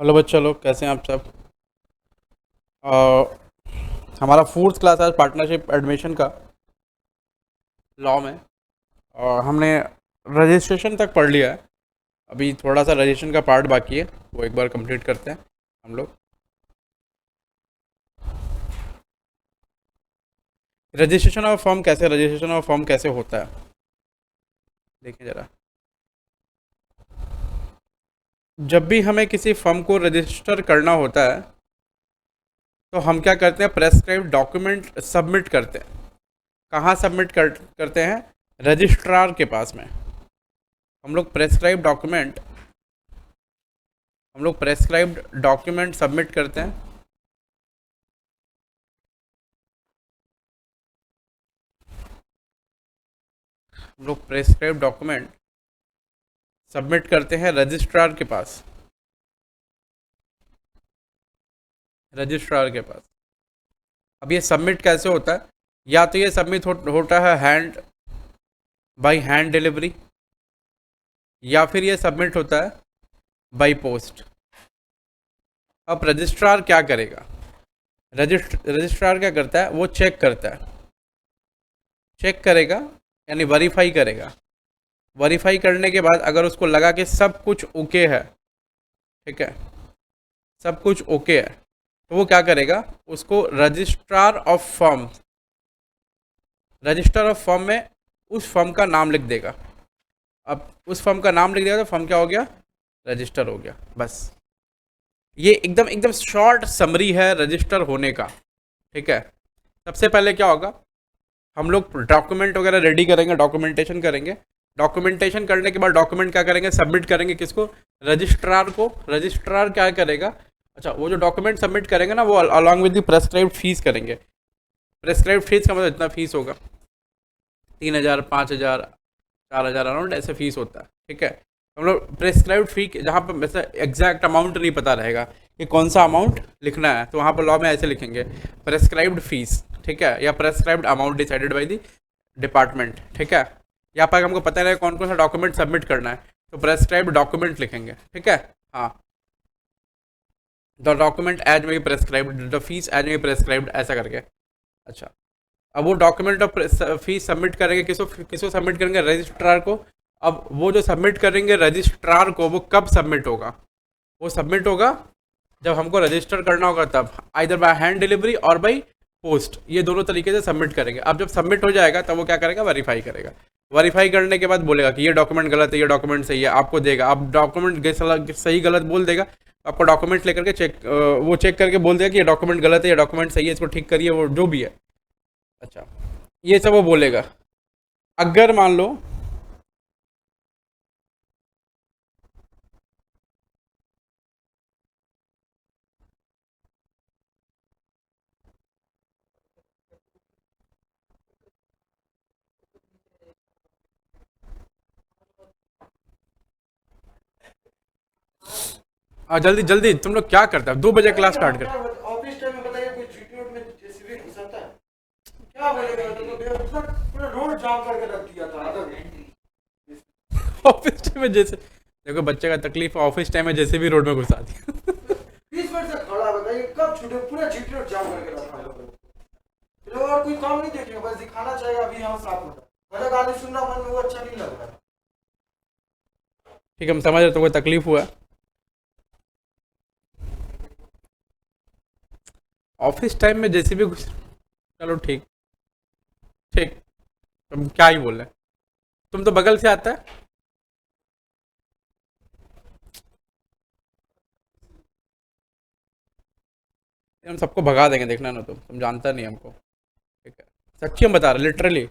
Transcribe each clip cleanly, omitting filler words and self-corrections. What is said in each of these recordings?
Hello बच्चा लोग, कैसे हैं आप सब। अ, हमारा फोर्थ क्लास आज पार्टनरशिप एडमिशन का लॉ में, और हमने रजिस्ट्रेशन तक पढ़ लिया है। अभी थोड़ा सा रजिस्ट्रेशन का पार्ट बाकी है, वो एक बार कंप्लीट करते हैं हम लोग। रजिस्ट्रेशन ऑफ फॉर्म कैसे होता है, देखिए ज़रा। जब भी हमें किसी फर्म को रजिस्टर करना होता है तो हम क्या करते हैं, प्रेस्क्राइब डॉक्यूमेंट सबमिट करते हैं। कहाँ करते हैं? रजिस्ट्रार के पास में। हम लोग प्रेस्क्राइब डॉक्यूमेंट हम लोग प्रेस्क्राइब्ड डॉक्यूमेंट सबमिट करते हैं। हम लोग प्रेस्क्राइब डॉक्यूमेंट सबमिट करते हैं रजिस्ट्रार के पास। अब ये सबमिट कैसे होता है? या तो ये सबमिट होता है बाई हैंड डिलीवरी, या फिर ये सबमिट होता है बाई पोस्ट। अब रजिस्ट्रार क्या करेगा? रजिस्ट्रार क्या करता है, वो चेक करेगा, यानी वेरीफाई करेगा। वेरीफाई करने के बाद अगर उसको लगा कि सब कुछ ओके है, ठीक है, सब कुछ ओके है, तो वो क्या करेगा, उसको रजिस्टर ऑफ फर्म में उस फर्म का नाम लिख देगा। अब उस फर्म का नाम लिख देगा तो फर्म क्या हो गया? रजिस्टर हो गया। बस ये एकदम एकदम शॉर्ट समरी है रजिस्टर होने का, ठीक है। सबसे पहले क्या होगा, हम लोग डॉक्यूमेंट वगैरह रेडी करेंगे, डॉक्यूमेंटेशन करेंगे। डॉक्यूमेंटेशन करने के बाद डॉक्यूमेंट क्या करेंगे, सबमिट करेंगे। किसको? रजिस्ट्रार को। रजिस्ट्रार क्या करेगा, अच्छा, वो जो डॉक्यूमेंट सबमिट करेंगे ना, वो along with the prescribed fees करेंगे। प्रेस्क्राइब्ड फीस का मतलब इतना फीस होगा, 3,000, 5,000, 4,000 अराउंड ऐसे फीस होता है, ठीक है। हम लोग प्रेस्क्राइब्ड फी जहाँ पर वैसे एग्जैक्ट अमाउंट नहीं पता रहेगा कि कौन सा अमाउंट लिखना है, तो वहाँ पर लॉ में ऐसे लिखेंगे, प्रेस्क्राइब्ड फीस, ठीक है, या prescribed amount decided by the department, ठीक है। यहाँ पर हमको पता नहीं कौन कौन सा डॉक्यूमेंट सबमिट करना है, तो प्रेस्क्राइब्ड डॉक्यूमेंट लिखेंगे, ठीक है। हाँ, द डॉक्यूमेंट एज में प्रेस्क्राइब्ड, द फीस एज में प्रेस्क्राइब्ड, ऐसा करके। अच्छा, अब वो डॉक्यूमेंट ऑफ फीस सबमिट करेंगे, किसको सबमिट करेंगे? रजिस्ट्रार को। अब वो जो सबमिट करेंगे रजिस्ट्रार को, वो कब सबमिट होगा? वो सबमिट होगा जब हमको रजिस्टर करना होगा, तब आइदर बाय हैंड डिलीवरी और बाई पोस्ट, ये दोनों तरीके से सबमिट करेंगे। अब जब सबमिट हो जाएगा तब वो क्या करेगा, वेरीफाई करेगा। वेरीफाई करने के बाद बोलेगा कि ये डॉक्यूमेंट गलत है, ये डॉक्यूमेंट सही है, आपको देगा। अब डॉक्यूमेंट सही गलत बोल देगा, आपको डॉक्यूमेंट लेकर के वो चेक करके बोल देगा कि ये डॉक्यूमेंट गलत है, ये डॉक्यूमेंट सही है, इसको ठीक करिए, वो जो भी है। अच्छा, ये सब वो बोलेगा। अगर मान लो जल्दी जल्दी, तुम लोग क्या करते हो? 2 बजे क्लास स्टार्ट कर। ऑफिस टाइम में बताइए, कोई जीटी रोड में जेसीबी घुसाता है? क्या बोलेगा? तो बेवकूफ, पूरा रोड जाम करके रख दिया था ऑफिस टाइम में जैसे, देखो बच्चे का तकलीफ, ऑफिस टाइम में जैसे भी रोड में घुसा दिया। 20 मिनट से खड़ा है, बताइए कब छूटे? पूरा जीटी रोड जाम करके रखा है लोगों ने। लोग और कोई काम नहीं देखेंगे, बस दिखाना चाहिए अभी यहाँ साफ होता है। गलत गाली सुनना मन में वो अच्छा नहीं लग रहा है। ठीक है, हम समझ रहे तुमको तकलीफ हुआ। ऑफिस टाइम में जैसे भी घुस, चलो ठीक, ठीक, तुम क्या ही बोल रहे हैं। तुम तो बगल से आता है। हम सबको भगा देंगे, देखना ना, तुम जानता नहीं हमको, ठीक है। सच्ची हम बता रहे, लिटरली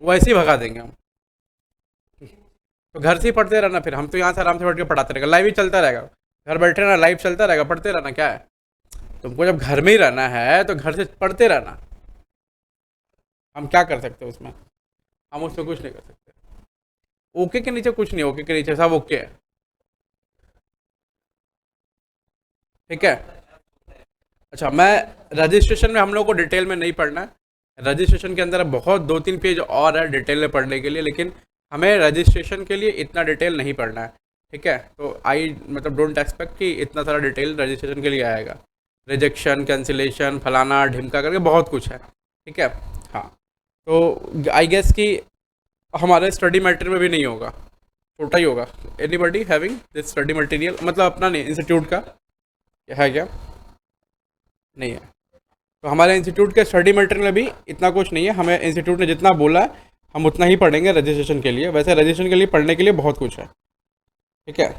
वैसे ही भगा देंगे हम। तो घर से ही पढ़ते रहना, फिर हम तो यहाँ से आराम से बैठ के पढ़ाते रहेगा, लाइव ही चलता रहेगा। घर बैठे रहना, लाइव चलता रहेगा, पढ़ते रहना, क्या है। तुमको जब घर में ही रहना है तो घर से पढ़ते रहना। हम क्या कर सकते हैं उसमें? हम उसमें कुछ नहीं कर सकते। ओके के नीचे कुछ नहीं, ओके के नीचे सब ओके है, ठीक है। अच्छा, मैं रजिस्ट्रेशन में हम लोग को डिटेल में नहीं पढ़ना है। रजिस्ट्रेशन के अंदर बहुत 2-3 पेज और है डिटेल में पढ़ने के लिए, लेकिन हमें रजिस्ट्रेशन के लिए इतना डिटेल नहीं पढ़ना है, ठीक है, तो आई मतलब डोंट एक्सपेक्ट कि इतना सारा डिटेल रजिस्ट्रेशन के लिए आएगा। रिजेक्शन, कैंसिलेशन, फलाना ढिमका करके बहुत कुछ है। ठीक है। हाँ, तो आई गेस कि हमारे स्टडी मटेरियल में भी नहीं होगा, छोटा ही होगा। Anybody having this study material, मतलब अपना नहीं, इंस्टीट्यूट का है क्या? नहीं है। तो हमारे इंस्टीट्यूट के स्टडी मटेरियल में भी इतना कुछ नहीं है। हमें इंस्टीट्यूट ने जितना बोला है हम उतना ही पढ़ेंगे रजिस्ट्रेशन के लिए। वैसे रजिस्ट्रेशन के लिए पढ़ने के लिए बहुत कुछ है। ठीक है।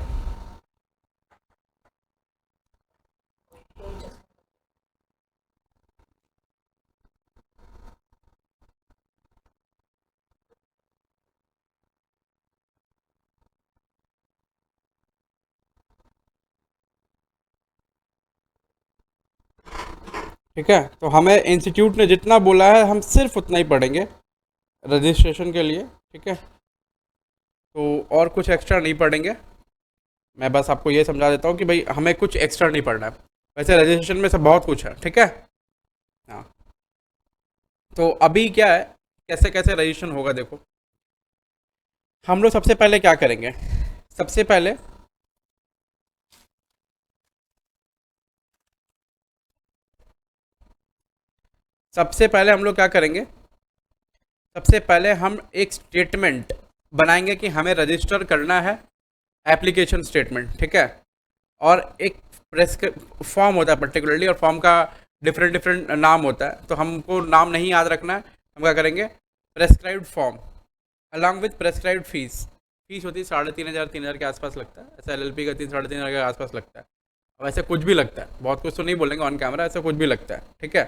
ठीक है, तो हमें इंस्टीट्यूट ने जितना बोला है हम सिर्फ उतना ही पढ़ेंगे रजिस्ट्रेशन के लिए। ठीक है, तो और कुछ एक्स्ट्रा नहीं पढ़ेंगे। मैं बस आपको ये समझा देता हूँ कि भाई हमें कुछ एक्स्ट्रा नहीं पढ़ना है। वैसे रजिस्ट्रेशन में सब बहुत कुछ है। ठीक है। हाँ, तो अभी क्या है, कैसे कैसे रजिस्ट्रेशन होगा देखो। हम लोग सबसे पहले क्या करेंगे, सबसे पहले हम लोग क्या करेंगे, सबसे पहले हम एक स्टेटमेंट बनाएंगे कि हमें रजिस्टर करना है, एप्लीकेशन स्टेटमेंट। ठीक है। और एक प्रेस फॉर्म होता है पर्टिकुलरली, और फॉर्म का डिफरेंट डिफरेंट नाम होता है, तो हमको नाम नहीं याद रखना है। हम क्या करेंगे, prescribed form along with prescribed fees. Fees होती है 3,500 3,000 के आसपास लगता है। ऐसा LLP का 3-3,500 के आसपास लगता है। अब ऐसे कुछ भी लगता है, बहुत कुछ तो नहीं बोलेंगे ऑन कैमरा, ऐसा कुछ भी लगता है। ठीक है।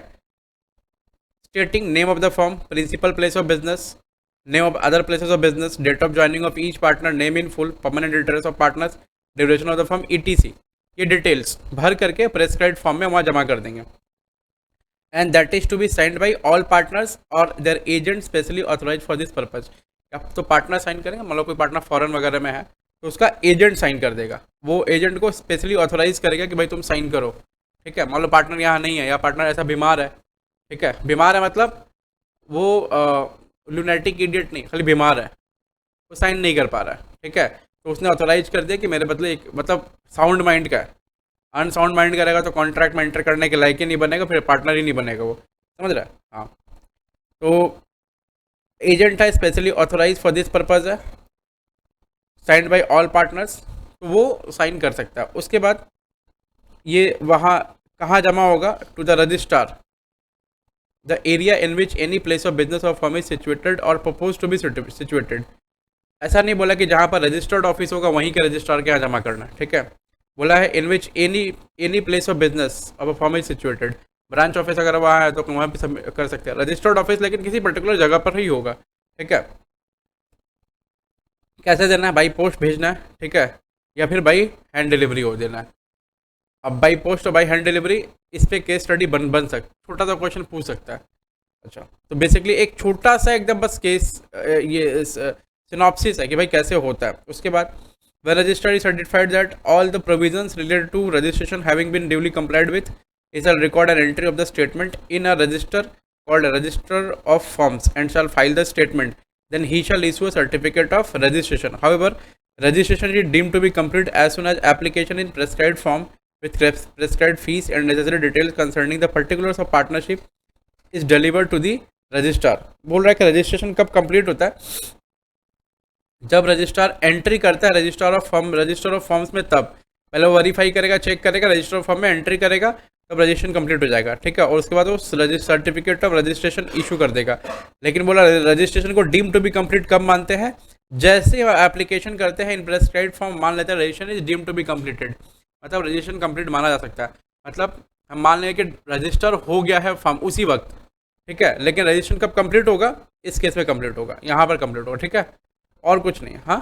Stating name of the firm, principal place of business, name of other places of business, date of joining of each partner, name in full, permanent address of partners, duration of the firm, ETC। ये details भर करके prescribed form में वहाँ जमा कर देंगे। And that is to be signed by all partners or their agent specially authorise for this purpose. अब तो पार्टनर साइन करेंगे, मतलब कोई पार्टनर फॉरेन वगैरह में है तो उसका एजेंट साइन कर देगा। वो एजेंट को स्पेशली ऑथोराइज करेगा कि भाई तुम साइन करो। ठीक है, मान लो पार्टनर यहाँ नहीं है या पार्टनर ऐसा बीमार है। ठीक है, बीमार है मतलब वो लुनेटिक इडियट नहीं, खाली बीमार है, वो साइन नहीं कर पा रहा है। ठीक है, तो उसने ऑथोराइज कर दिया कि मेरे बदले एक मतलब साउंड माइंड का है। अनसाउंड माइंड करेगा तो कॉन्ट्रैक्ट में एंटर करने के लायक ही नहीं बनेगा, फिर पार्टनर ही नहीं बनेगा वो। समझ रहा है? हाँ, तो एजेंट है specially authorise for this purpose है, साइंड बाय ऑल पार्टनर्स, तो वो साइन कर सकता है। उसके बाद ये वहाँ कहाँ जमा होगा, to the registrar the area in which any place of business और फर्म इज सिचुएटेड और प्रपोज टू बी सिचुएटेड। ऐसा नहीं बोला कि जहाँ पर रजिस्टर्ड ऑफिस होगा वहीं के रजिस्ट्रार के यहाँ जमा करना है। ठीक है, बोला है in which any place of business of a firm is situated. Branch office अगर वहाँ है तो वहाँ पे कर सकते हैं रजिस्टर्ड ऑफिस, लेकिन किसी पर्टिकुलर जगह पर ही होगा। ठीक है, कैसे देना है, बाई पोस्ट भेजना है। ठीक है, या फिर बाई हैंड डिलीवरी हो देना है। अब बाई पोस्ट और बाई हैंड डिलीवरी, इस पर केस स्टडी बन सकता, छोटा सा क्वेश्चन पूछ सकता है। अच्छा, तो बेसिकली एक छोटा सा एकदम बस केस ये सिनॉप्सिस है कि भाई कैसे होता है। उसके बाद the register is certified that all the provisions related to registration having been duly complied with he shall record an entry of the statement in a register called a register of firms and shall file the statement. Then he shall issue a certificate of registration. However, registration is deemed to be complete as soon as application in prescribed form with prescribed fees and necessary details concerning the particulars of partnership is delivered to the registrar. बोल रहा है कि registration कब complete होता है, जब registrar entry करता है रजिस्टर ऑफ फॉर्म्स में। तब पहले वो वेरीफाई करेगा, चेक करेगा, रजिस्टर ऑफ फॉर्म में एंट्री करेगा, तब रजिस्ट्रेशन कंप्लीट हो जाएगा। ठीक है, और उसके बाद वो सर्टिफिकेट ऑफ रजिस्ट्रेशन इशू कर देगा। लेकिन बोला रजिस्ट्रेशन को डीम टू बी कंप्लीट कब मानते हैं, जैसे एप्लीकेशन करते हैं इन प्रेस्क्राइब्ड फॉर्म, मान लेते हैं registration is deem to be completed, मतलब रजिस्ट्रेशन कंप्लीट माना जा सकता है। मतलब हम मान लें कि रजिस्टर हो गया है फॉर्म उसी वक्त। ठीक है, लेकिन रजिस्ट्रेशन कब कंप्लीट होगा, इस केस में कंप्लीट होगा, यहाँ पर कंप्लीट होगा। ठीक है, और कुछ नहीं। हाँ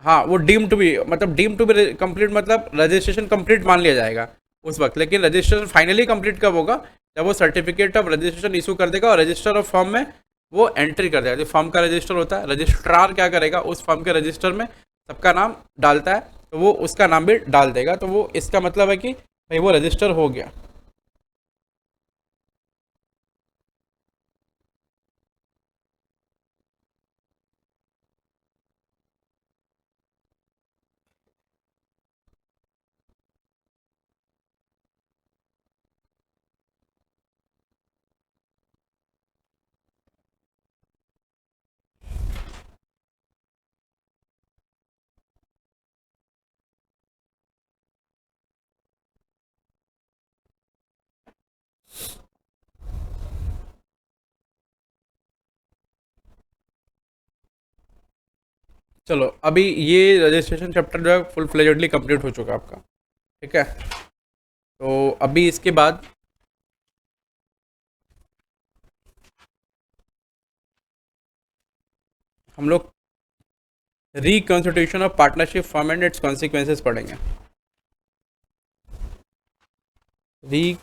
हाँ, वो डीम टू बी मतलब डीम टू बी कंप्लीट मतलब रजिस्ट्रेशन कंप्लीट मान लिया जाएगा उस वक्त। लेकिन रजिस्ट्रेशन फाइनली कंप्लीट कब होगा, जब वो सर्टिफिकेट ऑफ रजिस्ट्रेशन इशू कर देगा और रजिस्टर ऑफ फॉर्म में वो एंट्री कर देगा। जो फॉर्म का रजिस्टर होता है, रजिस्ट्रार क्या करेगा, उस फॉर्म के रजिस्टर में सबका नाम डालता है, तो वो उसका नाम भी डाल देगा। तो वो इसका मतलब है कि भाई वो रजिस्टर हो गया। चलो अभी ये रजिस्ट्रेशन चैप्टर जो है फुल फ्लेजेडली कंप्लीट हो चुका है आपका, ठीक है। तो अभी इसके बाद हम लोग reconstitution of partnership firm and it's consequences पढ़ेंगे। री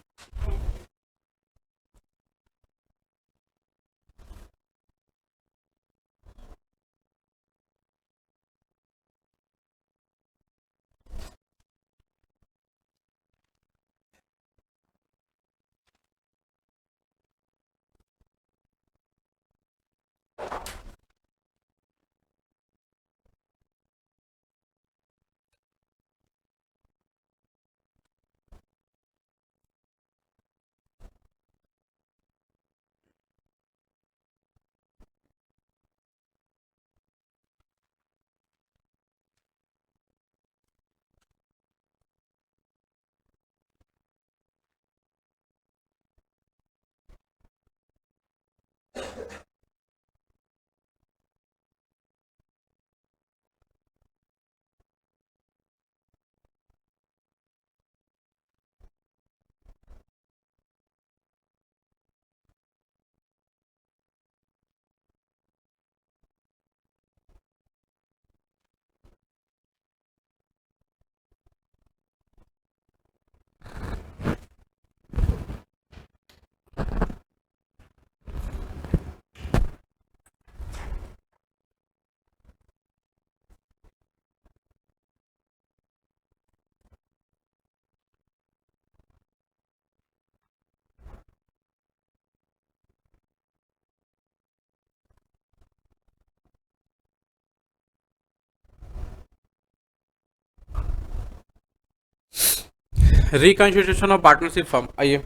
रिकॉन्स्टिट्यूशन ऑफ पार्टनरशिप फर्म। आइए,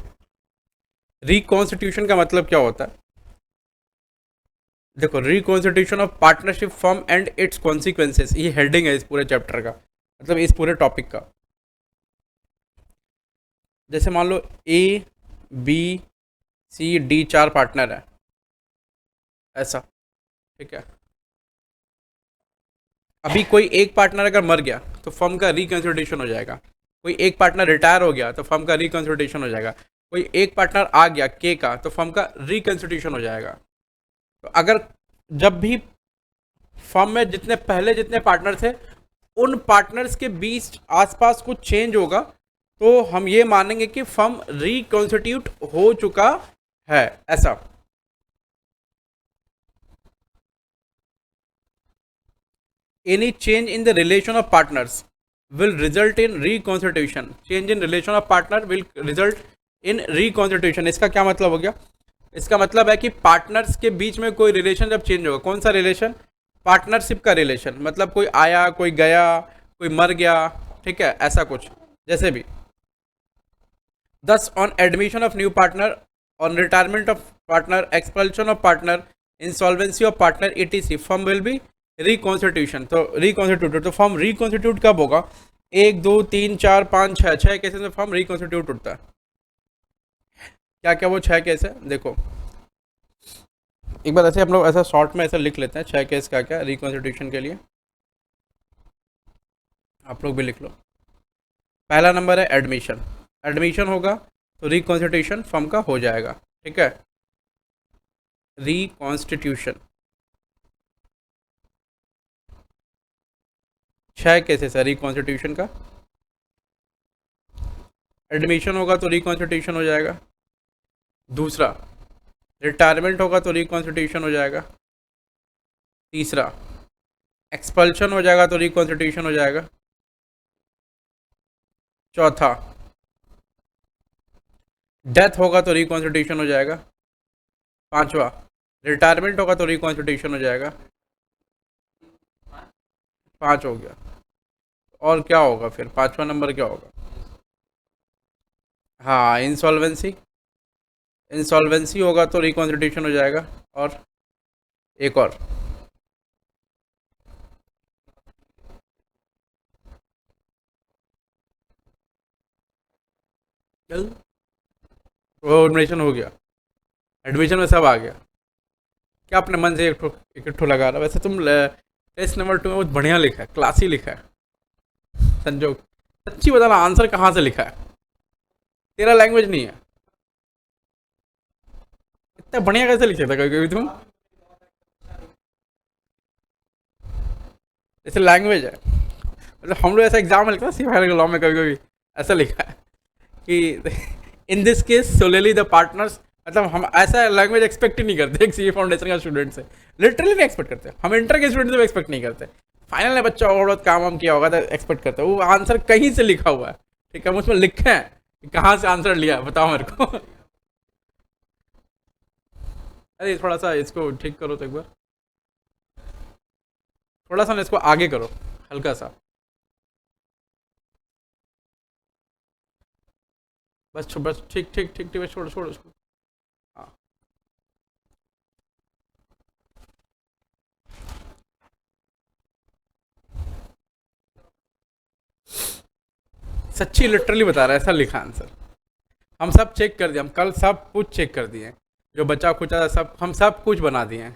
रिकॉन्स्टिट्यूशन का मतलब क्या होता है? देखो, reconstitution of partnership firm and it's consequences, ये हेडिंग है इस पूरे चैप्टर का, मतलब इस पूरे टॉपिक का। जैसे मान लो A B C D 4 partner है, ऐसा, ठीक है। अभी कोई एक पार्टनर अगर मर गया तो फर्म का रिकॉन्स्टिट्यूशन हो जाएगा। कोई एक पार्टनर रिटायर हो गया तो फर्म का रिकॉन्स्टिट्यूशन हो जाएगा। कोई एक पार्टनर आ गया के का तो फर्म का रिकॉन्स्टिट्यूशन हो जाएगा। तो अगर जब भी फर्म में जितने पार्टनर थे उन पार्टनर्स के बीच आसपास कुछ चेंज होगा तो हम ये मानेंगे कि फर्म रिकॉन्स्टिट्यूट हो चुका है, ऐसा। Any change in the relation of partners will result in reconstitution. Change in relation of partner will result in reconstitution. इसका क्या मतलब हो गया? इसका मतलब है कि पार्टनर्स के बीच में कोई रिलेशन जब चेंज होगा, कौन सा रिलेशन? पार्टनरशिप का रिलेशन, मतलब कोई आया, कोई गया, कोई मर गया, ठीक है, ऐसा कुछ, जैसे भी। Thus, on admission of new partner, on retirement of partner, expulsion of partner, insolvency of partner, etc., firm will be reconstitution. तो रिकॉन्स्टिट्यूटेड, तो फॉर्म रिकॉन्स्टिट्यूट कब होगा? 1 2 3 4 5 6, 6 केसेस में फॉर्म रिकॉन्स्टिट्यूट उठता है। क्या क्या वो 6 केस है? देखो एक बार ऐसे हम लोग ऐसा शॉर्ट में ऐसा लिख लेते हैं, 6 केस क्या क्या रिकॉन्स्टिट्यूशन के लिए, आप लोग भी लिख लो। पहला नंबर है एडमिशन। एडमिशन होगा तो रिकॉन्स्टिट्यूशन फॉर्म का हो जाएगा, ठीक है। रिकॉन्स्टिट्यूशन 6 केसेस है रिकॉन्स्टिट्यूशन का। एडमिशन होगा तो रिकॉन्स्टिट्यूशन हो जाएगा। दूसरा, रिटायरमेंट होगा तो रिकॉन्स्टिट्यूशन हो जाएगा। तीसरा, एक्सपल्शन हो जाएगा तो रिकॉन्स्टिट्यूशन हो जाएगा। चौथा, डेथ होगा तो रिकॉन्स्टिट्यूशन हो जाएगा। पांचवा, रिटायरमेंट होगा तो रिकॉन्स्टिट्यूशन हो जाएगा। 5 हो गया। और क्या होगा फिर? 5वां नंबर क्या होगा? हाँ, इंसॉल्वेंसी। इंसॉल्वेंसी होगा तो रिकॉन्स्टिट्यूशन हो जाएगा। और एक और, वो एडमिशन हो गया। एडमिशन में सब आ गया। क्या अपने मन से एक ठो लगा रहा? वैसे तुम टेस्ट नंबर 2 में बहुत बढ़िया लिखा है, क्लासी लिखा है। संजोग, सच्ची बताना आंसर कहाँ से लिखा है? तेरा लैंग्वेज नहीं है, इतना बढ़िया कैसे लिख सकता कभी कभी तुम? जैसे लैंग्वेज है, मतलब हम लोग ऐसा एग्जाम में लिखते हैं सिविल लॉ में, कभी कभी ऐसा लिखा है कि in this case सोलेली the partners, मतलब हम ऐसा लैंग्वेज एक्सपेक्ट ही नहीं करते एक सीए फाउंडेशन का स्टूडेंट से, लिटरली नहीं एक्सपेक्ट करते। हम इंटर के स्टूडेंट से एक्सपेक्ट नहीं करते। फाइनल में बच्चा और बहुत काम वाम किया होगा तो एक्सपेक्ट करते हैं। वो आंसर कहीं से लिखा हुआ है, ठीक है, हम उसमें लिखे हैं कि कहाँ से आंसर लिया, बताओ मेरे को। अरे थोड़ा सा इसको ठीक करो तो एक बार, थोड़ा सा ना इसको आगे करो, हल्का सा, बस बस ठीक ठीक ठीक ठीक, बस छोड़ो छोड़ो उसको। हाँ, सच्ची लिटरली बता रहा है, ऐसा लिखा आंसर। हम सब चेक कर दिए, हम कल सब कुछ चेक कर दिए, जो बचा खुचा था सब हम सब कुछ बना दिए हैं।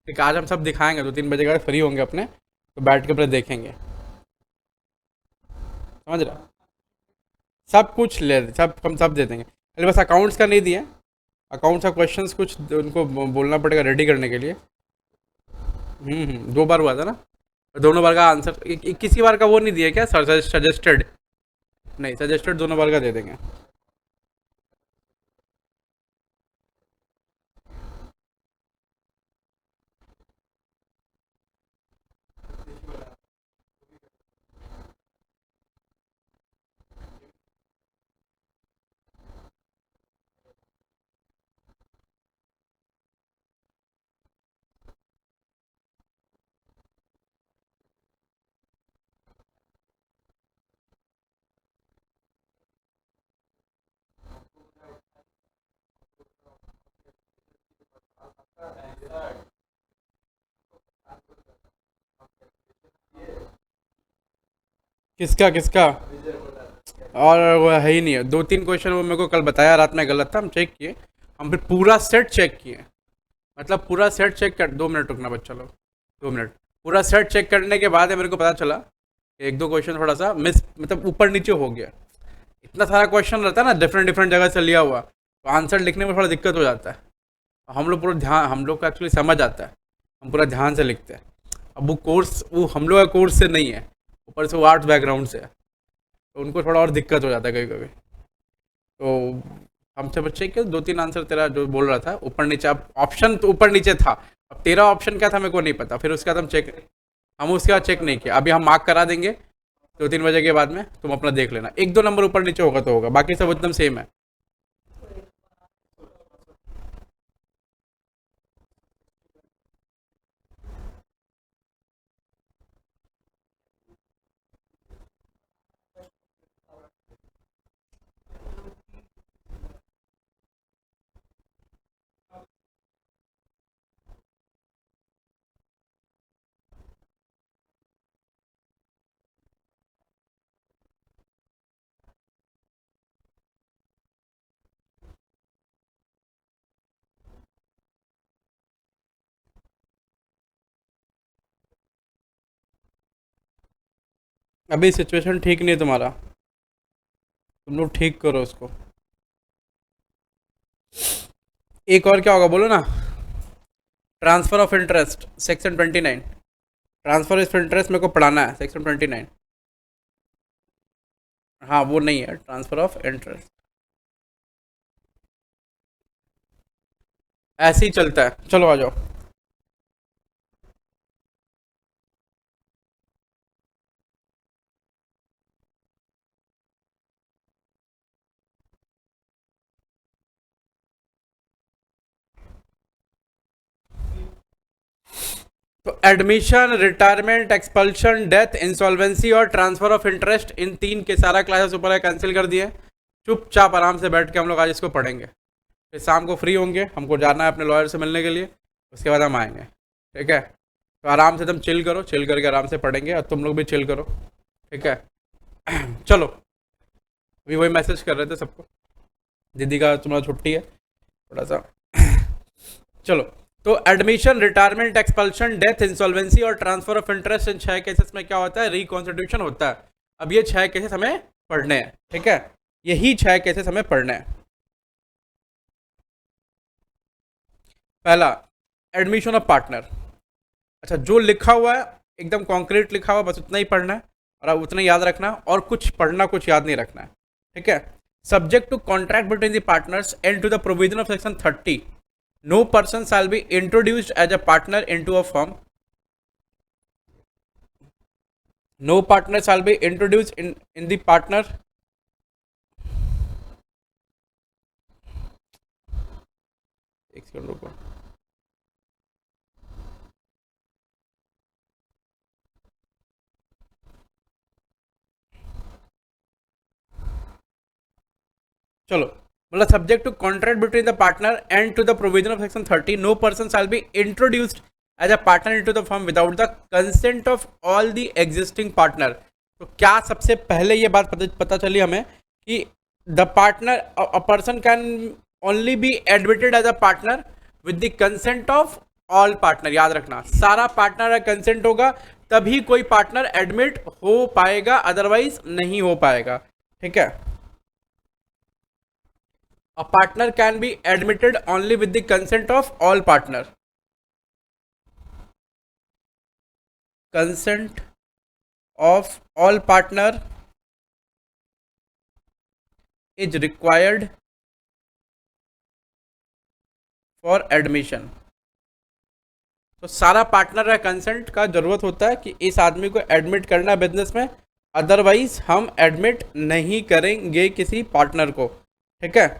ठीक है, आज हम सब दिखाएंगे, 2-3 बजे का फ्री होंगे अपने, तो बैठ के अपने देखेंगे, समझ रहा? सब कुछ ले, सब हम सब दे देंगे, अरे बस अकाउंट्स का नहीं दिए। अकाउंट्स का क्वेश्चंस कुछ उनको बोलना पड़ेगा रेडी करने के लिए। 2 बार हुआ था ना, दोनों बार का आंसर, किसी बार का वो नहीं दिया क्या सजेस्टेड? नहीं, सजेस्टेड दोनों बार का दे देंगे। किसका किसका? और वो है ही नहीं है, 2-3 क्वेश्चन वो मेरे को कल बताया रात में गलत था, हम चेक किए, हम फिर पूरा सेट चेक किए। मतलब पूरा सेट चेक कर, 2 मिनट रुकना बच्चा लोग, 2 मिनट। पूरा सेट चेक करने के बाद मेरे को पता चला 1-2 क्वेश्चन थोड़ा सा मिस, मतलब ऊपर नीचे हो गया। इतना सारा क्वेश्चन रहता है ना, डिफरेंट डिफरेंट जगह से लिया हुआ, तो आंसर लिखने में थोड़ा दिक्कत हो जाता है। हम लोग पूरा ध्यान, हम लोग का एक्चुअली समझ आता है, हम पूरा ध्यान से लिखते हैं। अब वो कोर्स, वो हम लोग का कोर्स से नहीं है, ऊपर से वो आर्ट्स बैकग्राउंड से है, तो उनको थोड़ा और दिक्कत हो जाता है कभी कभी। तो हमसे बच्चे के 2-3 आंसर तेरा जो बोल रहा था ऊपर नीचे, अब ऑप्शन तो ऊपर नीचे था, अब तेरा ऑप्शन क्या था मेरे को नहीं पता। फिर उसके बाद हम उसके बाद चेक नहीं किया। अभी हम मार्क करा देंगे 2-3 बजे के बाद में, तुम अपना देख लेना, 1-2 नंबर ऊपर नीचे होगा तो होगा, बाकी सब एकदम सेम है। अभी सिचुएशन ठीक नहीं है तुम्हारा, तुम लोग ठीक करो उसको। एक और क्या होगा बोलो ना? Transfer of interest section 29, transfer of interest मेरे को पढ़ाना है सेक्शन 29। हाँ वो नहीं है, ट्रांसफ़र ऑफ इंटरेस्ट ऐसे ही चलता है। चलो आ जाओ। तो admission, retirement, expulsion, death, insolvency और ट्रांसफ़र ऑफ इंटरेस्ट, इन 3 के सारा क्लासेस ऊपर कैंसिल कर दिए। चुपचाप आराम से बैठ के हम लोग आज इसको पढ़ेंगे, फिर शाम को फ्री होंगे, हमको जाना है अपने लॉयर से मिलने के लिए, उसके बाद हम आएंगे, ठीक है? तो आराम से तुम चिल करो, चिल करके आराम से पढ़ेंगे, और तुम लोग भी चिल करो, ठीक है? चलो, अभी वही मैसेज कर रहे थे सबको, दीदी का तुम्हारा छुट्टी है थोड़ा सा। चलो, तो admission, retirement, expulsion, death, insolvency और ट्रांसफर ऑफ इंटरेस्ट, इन 6 केसेस में क्या होता है? रिकॉन्स्टिट्यूशन होता है। अब ये 6 केसेस हमें पढ़ने हैं, ठीक है, यही 6 केसेस हमें पढ़ने हैं। पहला, एडमिशन ऑफ पार्टनर। अच्छा, जो लिखा हुआ है एकदम कॉन्क्रीट लिखा हुआ, बस उतना ही पढ़ना है और अब उतना ही याद रखना, और कुछ पढ़ना, कुछ याद नहीं रखना है, ठीक है। Subject to contract between the partners and to the provision of section 30, no person shall be introduced as a partner into a firm, no partner shall be introduced in the partner, एक second रुको, चलो, मतलब subject to contract between the partner and to the provision of section 30, no person shall be introduced as a partner into the firm without the consent of all the existing partner. तो क्या सबसे पहले ये बात पता चली हमें कि the partner, a person can only be admitted as a partner with the consent of all partner. याद रखना, सारा पार्टनर का कंसेंट होगा तभी कोई पार्टनर एडमिट हो पाएगा, अदरवाइज नहीं हो पाएगा, ठीक है। A partner can be admitted only with the consent of all partner. Consent of all partner is required for admission. तो सारा पार्टनर का कंसेंट का जरूरत होता है कि इस आदमी को एडमिट करना है बिजनेस में, अदरवाइज हम एडमिट नहीं करेंगे किसी पार्टनर को, ठीक है।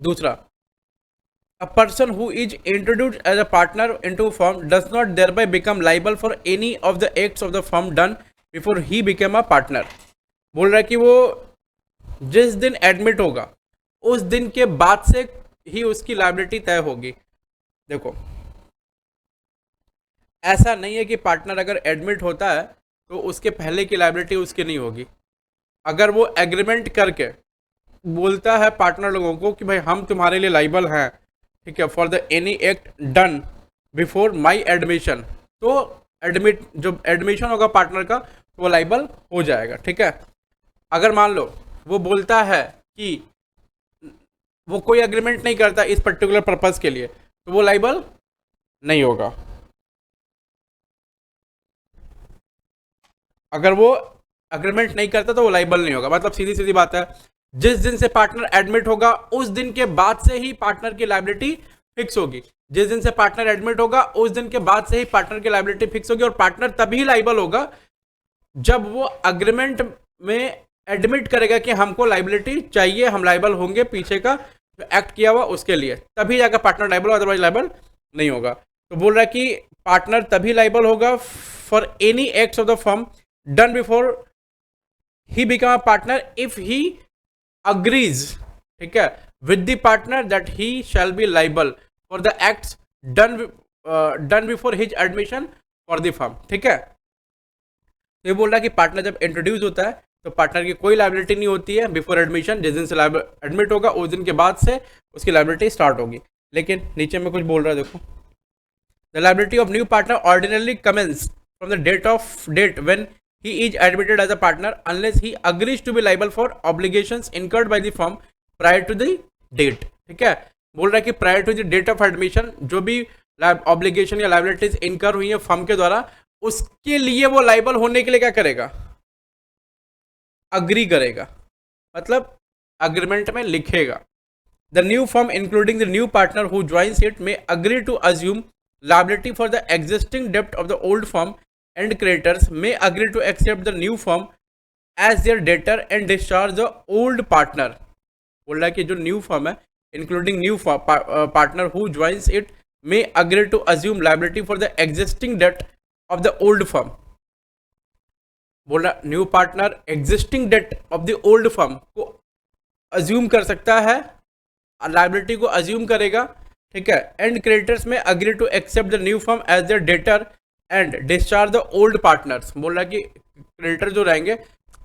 दूसरा, a person who is introduced as a partner into a firm does not thereby become liable for any of the acts of the firm done before he became a partner। बोल रहा है कि वो जिस दिन एडमिट होगा उस दिन के बाद से ही उसकी लायबिलिटी तय होगी। देखो, ऐसा नहीं है कि पार्टनर अगर एडमिट होता है तो उसके पहले की लायबिलिटी उसकी नहीं होगी। अगर वो एग्रीमेंट करके बोलता है पार्टनर लोगों को कि भाई हम तुम्हारे लिए लाइबल हैं, ठीक है, for the any act done before my admission, तो जो एडमिशन होगा पार्टनर का वो लाइबल हो जाएगा, ठीक है। अगर मान लो वो बोलता है कि वो कोई एग्रीमेंट नहीं करता इस पर्टिकुलर पर्पस के लिए, तो वो लाइबल नहीं होगा। अगर वो एग्रीमेंट नहीं करता तो वो लाइबल नहीं होगा। मतलब सीधी सीधी बात है, जिस दिन से पार्टनर एडमिट होगा उस दिन के बाद से ही पार्टनर की लायबिलिटी फिक्स होगी। जिस दिन से पार्टनर एडमिट होगा उस दिन के बाद से ही पार्टनर की लायबिलिटी फिक्स होगी, और पार्टनर तभी लायबल होगा जब वो अग्रीमेंट में एडमिट करेगा कि हमको लायबिलिटी चाहिए, हम लायबल होंगे पीछे का जो एक्ट किया हुआ उसके लिए, तभी जाकर पार्टनर लायबल हो, अदरवाइज लायबल नहीं होगा। तो बोल रहा है कि पार्टनर तभी लायबल होगा for any acts of the firm done before he become a partner if he agrees, ठीक है, with the partner that he shall be liable for the acts done before his admission for the firm, ठीक है। तो ये बोल रहा है कि पार्टनर जब इंट्रोड्यूस होता है तो पार्टनर की कोई लायबिलिटी नहीं होती है बिफोर एडमिशन। जिस दिन से एडमिट होगा उस दिन के बाद से उसकी लायबिलिटी स्टार्ट होगी। लेकिन नीचे में कुछ बोल रहा है, देखो, the liability of new partner ordinarily commences from the date when he is admitted as a partner unless he agrees to be liable for obligations incurred by the firm prior to the date, ठीक है। बोल रहा है कि prior to the date of admission जो भी obligation या liabilities इनकर हुई है फर्म के द्वारा, उसके लिए वो लाइबल होने के लिए क्या करेगा? अग्री करेगा, मतलब अग्रीमेंट में लिखेगा। The new firm including the new partner who joins it may agree to assume liability for the existing डेप्ट of the old firm and creditors may agree to accept the new firm as their debtor and discharge the old partner। बोल रहा है कि जो new firm है including new partner who joins it may agree to assume liability for the existing debt of the old firm। बोल रहा new partner existing date of the old firm को assume कर सकता है, लाइबिलिटी को assume करेगा, ठीक है। एंड क्रेडिटर्स में agree to accept the new firm as their debtor and discharge the old partners. बोल रहा है कि क्रेडिटर जो रहेंगे,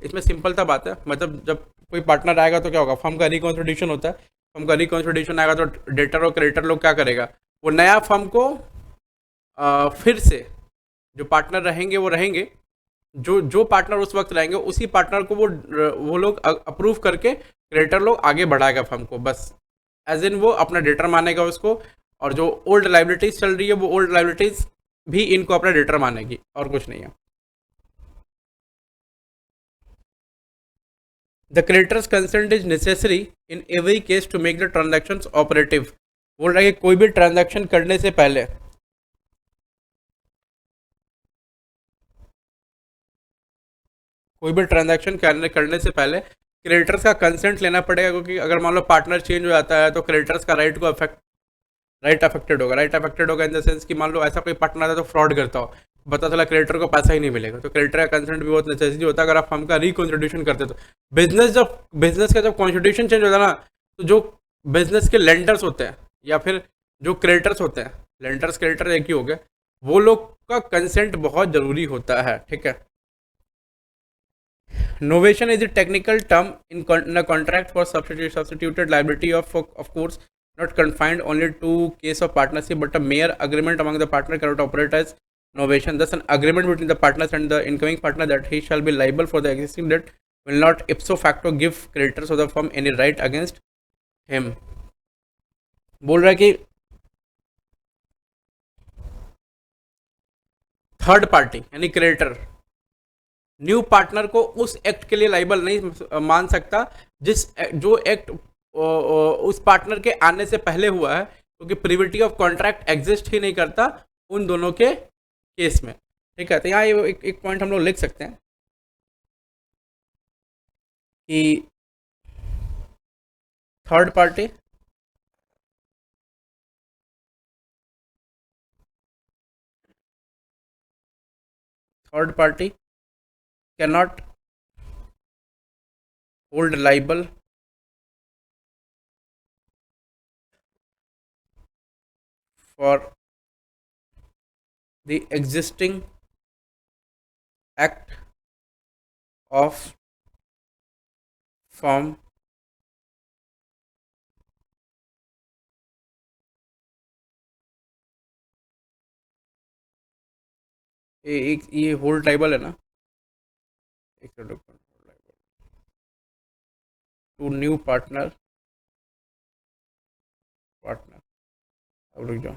इसमें सिंपल सा बात है, मतलब जब कोई पार्टनर आएगा तो क्या होगा, फर्म का रिकॉन्स्टिट्यूशन होता है, फर्म का रिकॉन्स्टिट्यूशन आएगा तो डेटर और क्रेडिटर लोग क्या करेगा, वो नया फर्म को फिर से जो पार्टनर रहेंगे वो रहेंगे, जो जो पार्टनर उस वक्त रहेंगे उसी पार्टनर को वो लोग अप्रूव करके क्रेडिटर लोग आगे बढ़ाएगा फर्म को, बस एज इन वो अपना डेटर मानेगा उसको, और जो ओल्ड लाइबिलिटीज चल रही है वो ओल्ड लाइबिलिटीज भी इनको अपना डेटर मानेगी, और कुछ नहीं है। The creditors consent is necessary in every case to make the transaction operative. बोल रहा है कि कोई भी ट्रांजैक्शन करने से पहले करने से पहले क्रेडिटर्स का कंसेंट लेना पड़ेगा, क्योंकि अगर मान लो पार्टनर चेंज हो जाता है तो क्रेडिटर्स का राइट अफेक्टेड होगा। राइट अफेक्टेड होगा इन द सेंस कि मान लो ऐसा कोई पार्टनर आता है तो फ्रॉड करता हो, पता चला क्रेडिटर को पैसा ही नहीं मिलेगा, तो क्रेडिटर का कंसेंट भी बहुत नेसेसरी होता है। अगर आप फर्म का रिकॉन्स्टिट्यूशन करते तो बिजनेस का जब कॉन्स्टिट्यूशन चेंज होता है ना, तो जो बिजनेस के लेंडर्स होते हैं या फिर जो क्रेडिटर्स होते हैं, लेंडर्स क्रेडिटर एक ही हो गए, वो लोग का कंसेंट बहुत ज़रूरी होता है, ठीक है। Novation is a technical term in a contract for substituted liability of course not confined only to case of partnership, but a mere agreement among the partner cannot operate as novation. Thus, an agreement between the partners and the incoming partner that he shall be liable for the existing debt will not ipso facto give creditors of the firm any right against him. बोल रहा है कि third party यानी creditor new partner को उस act के लिए liable नहीं मान सकता जो एक्ट उस पार्टनर के आने से पहले हुआ है, क्योंकि प्रिविटी ऑफ कॉन्ट्रैक्ट एग्जिस्ट ही नहीं करता उन दोनों के केस में, ठीक है। तो यहाँ ये एक पॉइंट हम लोग लिख सकते हैं कि third party cannot hold liable for the existing act of firm ये होल्ड लाइबल है ना, एक टू न्यू पार्टनर अब रुक जाओ,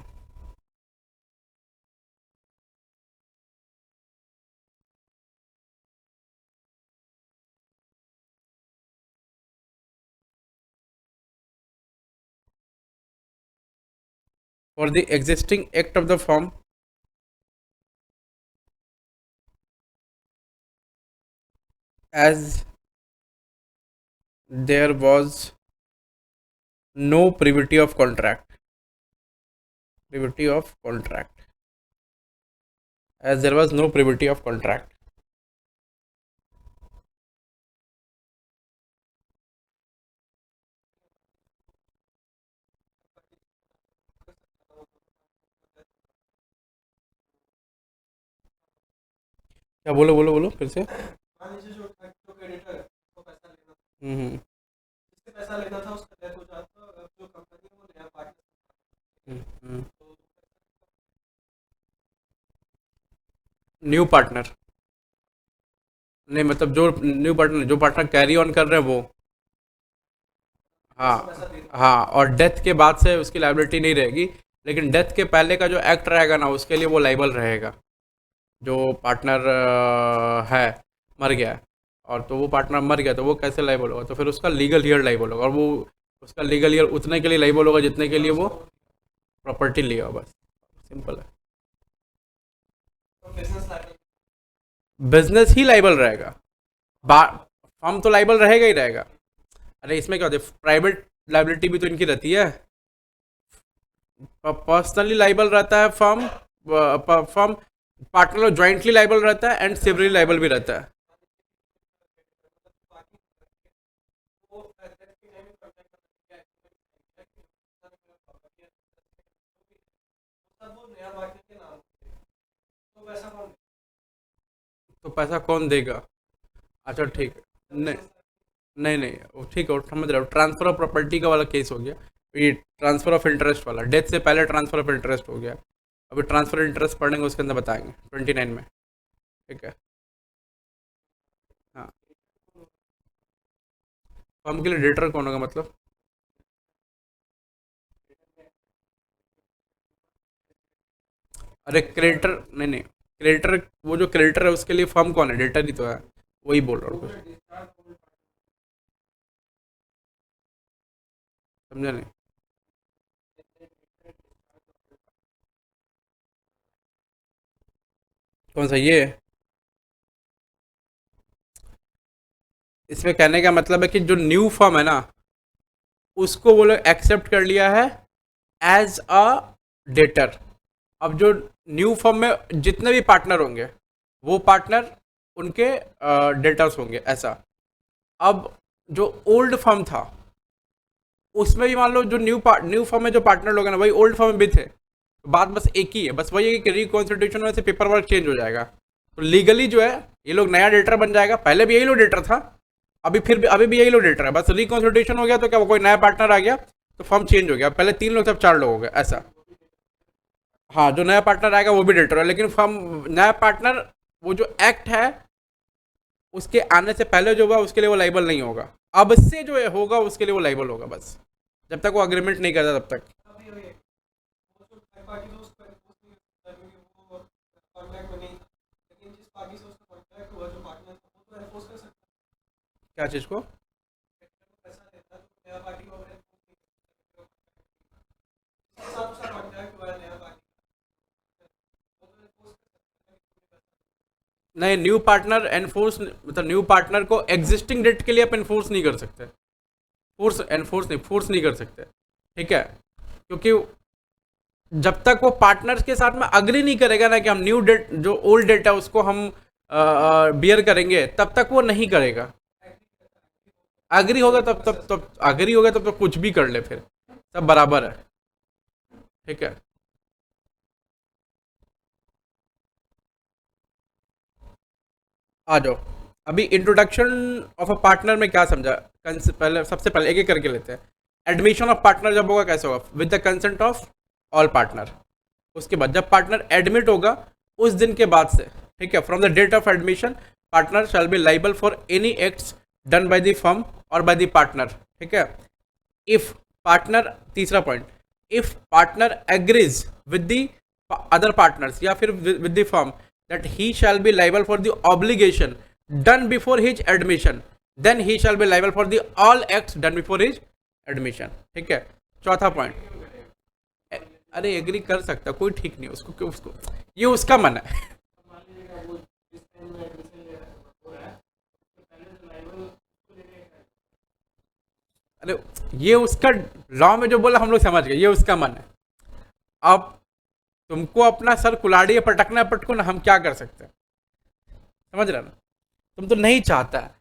for the existing act of the firm as there was no privity of contract as there was no privity of contract. क्या बोलो बोलो बोलो फिर से। मान लीजिए जो क्रेडिटर है उसको पैसा लेना था, जिससे पैसा लेना था उसका डेथ हो जाता, अब जो कंपनी है वो नया पार्टनर न्यू पार्टनर नहीं, मतलब जो न्यू पार्टनर जो पार्टनर कैरी ऑन कर रहे हैं वो, हाँ हाँ, और डेथ के बाद से उसकी लाइबिलिटी नहीं रहेगी, लेकिन डेथ के पहले का जो एक्ट रहेगा ना उसके लिए वो लाइबल रहेगा। जो पार्टनर है मर गया है, और तो वो पार्टनर मर गया तो वो कैसे लाइबल होगा, तो फिर उसका लीगल ईयर लाइबल होगा, और वो उसका लीगल ईयर उतने के लिए लाइबल होगा जितने के लिए वो प्रॉपर्टी लिया हो, बस सिंपल है। बिजनेस ही लाइबल रहेगा, फर्म तो लाइबल रहेगा ही रहेगा। अरे इसमें क्या होता है, प्राइवेट लाइबिलिटी भी तो इनकी रहती है, पर्सनली लाइबल रहता है फर्म, पार्टनर ज्वाइंटली लाइबल रहता है एंड सिवरली लाइबल भी रहता है। तो पैसा कौन देगा? अच्छा ठीक है, नहीं नहीं नहीं, ठीक है, समझ रहा हूँ, ट्रांसफर ऑफ प्रॉपर्टी का वाला केस हो गया। ये ट्रांसफ़र ऑफ इंटरेस्ट वाला, डेथ से पहले ट्रांसफ़र ऑफ इंटरेस्ट हो गया। अभी ट्रांसफ़र इंटरेस्ट पढ़ेंगे उसके अंदर बताएंगे 29 में। ठीक है। हाँ, फर्म के लिए डेटर कौन होगा मतलब? अरे क्रेडिटर नहीं नहीं, क्रेडिटर, वो जो क्रेडिटर है उसके लिए फर्म कौन है? डेटर ही तो है। वही बोल रहा हूँ कुछ, समझा नहीं? कौन सा ये? इसमें कहने का मतलब है कि जो न्यू फर्म है ना, उसको वो लोग एक्सेप्ट कर लिया है एज अ डेटर। अब जो न्यू फर्म में जितने भी पार्टनर होंगे, वो पार्टनर उनके डेटर्स होंगे, ऐसा। अब जो ओल्ड फर्म था, उसमें भी मान लो जो न्यू फर्म में जो पार्टनर लोग हैं ना, वही ओल्ड फर्म में भी थे। बात बस एक ही है, बस वही है कि रिकॉन्स्टिट्यूशन में से पेपर वर्क चेंज हो जाएगा, तो लीगली जो है ये लोग नया डेटर बन जाएगा। पहले भी यही लोग डेटर था, अभी भी यही लोग डेटर है, बस रिकॉन्स्टिट्यूशन हो गया तो क्या वो कोई नया पार्टनर आ गया तो फर्म चेंज हो गया। पहले 3 लोग, तब 4 लोग हो गए, ऐसा। हाँ, जो नया पार्टनर आएगा वो भी डेटर है, लेकिन फर्म, नया पार्टनर, वो जो एक्ट है उसके आने से पहले जो हुआ उसके लिए वो लाइबल नहीं होगा। अब से जो है होगा उसके लिए वो लाइबल होगा, बस जब तक वो अग्रीमेंट नहीं करता तब तक। क्या चीज़ को? नहीं, न्यू पार्टनर एनफोर्स, मतलब न्यू पार्टनर को एग्जिस्टिंग डेट के लिए आप एनफोर्स नहीं कर सकते। फोर्स नहीं कर सकते। ठीक है, क्योंकि जब तक वो पार्टनर्स के साथ में अग्री नहीं करेगा ना कि हम न्यू डेट, जो ओल्ड डेट है उसको हम बियर करेंगे, तब तक वो नहीं करेगा। अग्री होगा तब अग्री होगा तब तो कुछ भी कर ले, फिर सब बराबर है। ठीक है। आ जाओ, अभी इंट्रोडक्शन ऑफ अ पार्टनर में क्या समझा? पहले, सबसे पहले एक एक करके लेते हैं। एडमिशन ऑफ पार्टनर जब होगा कैसे होगा? With the consent of all partner. उसके बाद जब पार्टनर एडमिट होगा, उस दिन के बाद से, ठीक है, from the date of admission partner shall be liable for any acts done by the firm और बाय द पार्टनर। ठीक है। इफ पार्टनर, तीसरा point, if partner agrees with the other partners या फिर with the firm that he shall be liable for the obligation done before his admission, then he shall be liable for the all acts done before his admission। ठीक है। चौथा point, अरे agree कर सकता, कोई ठीक नहीं उसको, क्यों उसको, ये उसका मन है। अरे ये उसका, लॉ में जो बोला हम लोग समझ गए, ये उसका मन है। अब तुमको अपना सर कुलाड़ी पटकना पटको ना, हम क्या कर सकते हैं? समझ रहे ना? तुम तो नहीं चाहता है,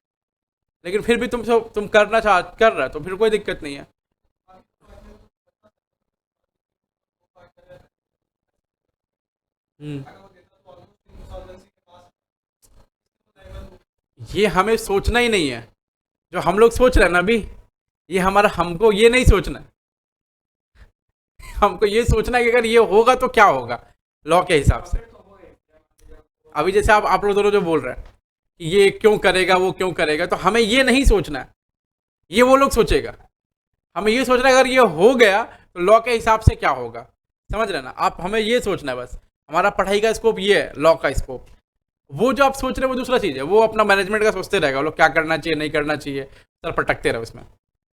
लेकिन फिर भी तुम करना कर रहे हो, तो फिर कोई दिक्कत नहीं है। हम्म, ये हमें सोचना ही नहीं है। जो हम लोग सोच रहे हैं ना अभी, ये हमारा, हमको ये नहीं सोचना है। हमको ये सोचना है कि अगर ये होगा तो क्या होगा लॉ के हिसाब से। अभी जैसे आप लोग दोनों जो बोल रहे हैं कि ये क्यों करेगा, वो क्यों करेगा, तो हमें ये नहीं सोचना है, ये वो लोग सोचेगा। हमें ये सोचना है अगर ये हो गया तो लॉ के हिसाब से क्या होगा। समझ रहे ना आप? हमें ये सोचना है बस। हमारा पढ़ाई का स्कोप ये है, लॉ का स्कोप। वो जो आप सोच रहे हैं वो दूसरा चीज़ है, वो अपना मैनेजमेंट का सोचते रहेगा, वो लोग क्या करना चाहिए नहीं करना चाहिए, सर पटकते रहे उसमें।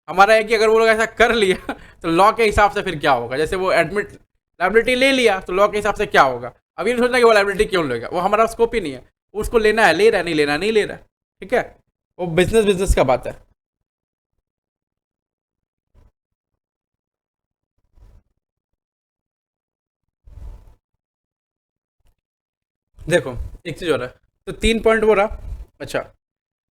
हमारा है कि अगर वो लोग ऐसा कर लिया तो लॉ के हिसाब से फिर क्या होगा। जैसे वो एडमिट लाइबिलिटी ले लिया तो लॉ के हिसाब से क्या होगा। अब ये नहीं सोचना कि वो लाइबिलिटी क्यों लेगा, वो हमारा स्कोप ही नहीं है। उसको लेना है ले रहा है, नहीं लेना नहीं ले रहा है। ठीक है, वो बिजनेस का बात है। देखो, एक चीज़ हो रहा है, तो 3 पॉइंट वो रहा। अच्छा,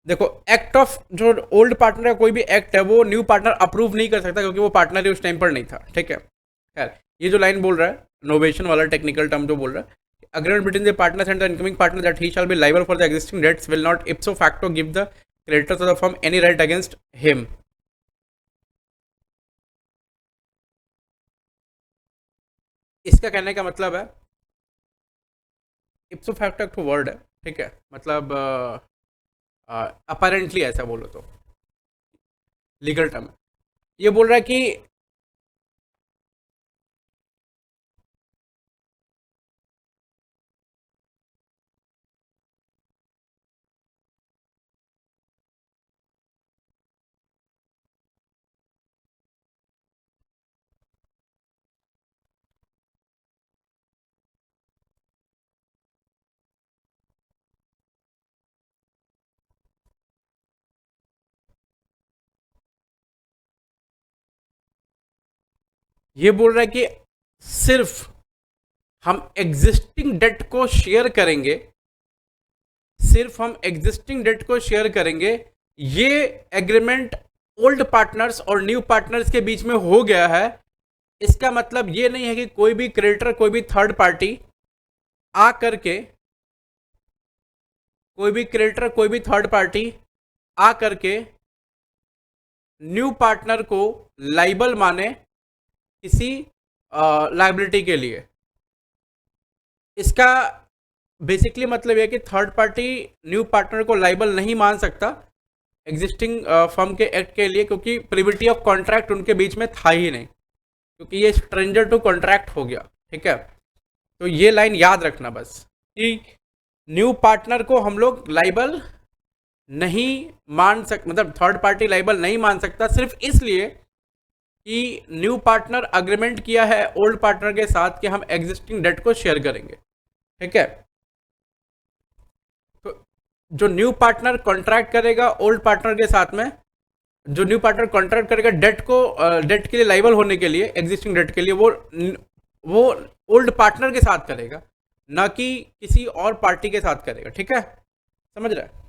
देखो, एक्ट ऑफ, जो ओल्ड पार्टनर का कोई भी एक्ट है वो न्यू पार्टनर अप्रूव नहीं कर सकता, क्योंकि वो पार्टनर ही उस टाइम पर नहीं था। ठीक है। खैर, ये जो लाइन बोल रहा है, नोवेशन वाला टेक्निकल टर्म जो बोल रहा है, agreement between the partners and the incoming partner that he shall be liable for the existing debts will not ipso facto give the creditors of the firm any right against him। इसका कहने का मतलब है, इप्सो facto एक word है, ठीक है, मतलब अपेरेंटली ऐसा बोलो तो लीगल टर्म है। ये बोल रहा है कि ये बोल रहा है कि सिर्फ हम एग्जिस्टिंग डेट को शेयर करेंगे, सिर्फ हम एग्जिस्टिंग डेट को शेयर करेंगे। ये एग्रीमेंट ओल्ड पार्टनर्स और न्यू पार्टनर्स के बीच में हो गया है। इसका मतलब ये नहीं है कि कोई भी क्रेडिटर, कोई भी थर्ड पार्टी आ करके, कोई भी क्रेडिटर, कोई भी थर्ड पार्टी आ करके न्यू पार्टनर को लाइबल माने किसी लाइबिलिटी के लिए। इसका बेसिकली मतलब यह कि थर्ड पार्टी न्यू पार्टनर को लाइबल नहीं मान सकता एग्जिस्टिंग फर्म के एक्ट के लिए, क्योंकि प्रिविटी ऑफ कॉन्ट्रैक्ट उनके बीच में था ही नहीं, क्योंकि ये स्ट्रेंजर टू कॉन्ट्रैक्ट हो गया। ठीक है, तो ये लाइन याद रखना बस कि न्यू पार्टनर को हम लोग लाइबल नहीं मान सक, मतलब थर्ड पार्टी लाइबल नहीं मान सकता, सिर्फ इसलिए कि न्यू पार्टनर अग्रीमेंट किया है ओल्ड पार्टनर के साथ कि हम एग्जिस्टिंग डेट को शेयर करेंगे। ठीक है, तो जो न्यू पार्टनर कॉन्ट्रैक्ट करेगा ओल्ड पार्टनर के साथ में, जो न्यू पार्टनर कॉन्ट्रैक्ट करेगा डेट को, डेट के लिए लाइबल होने के लिए, एग्जिस्टिंग डेट के लिए, वो ओल्ड पार्टनर के साथ करेगा, ना कि किसी और पार्टी के साथ करेगा। ठीक है, समझ रहे हैं?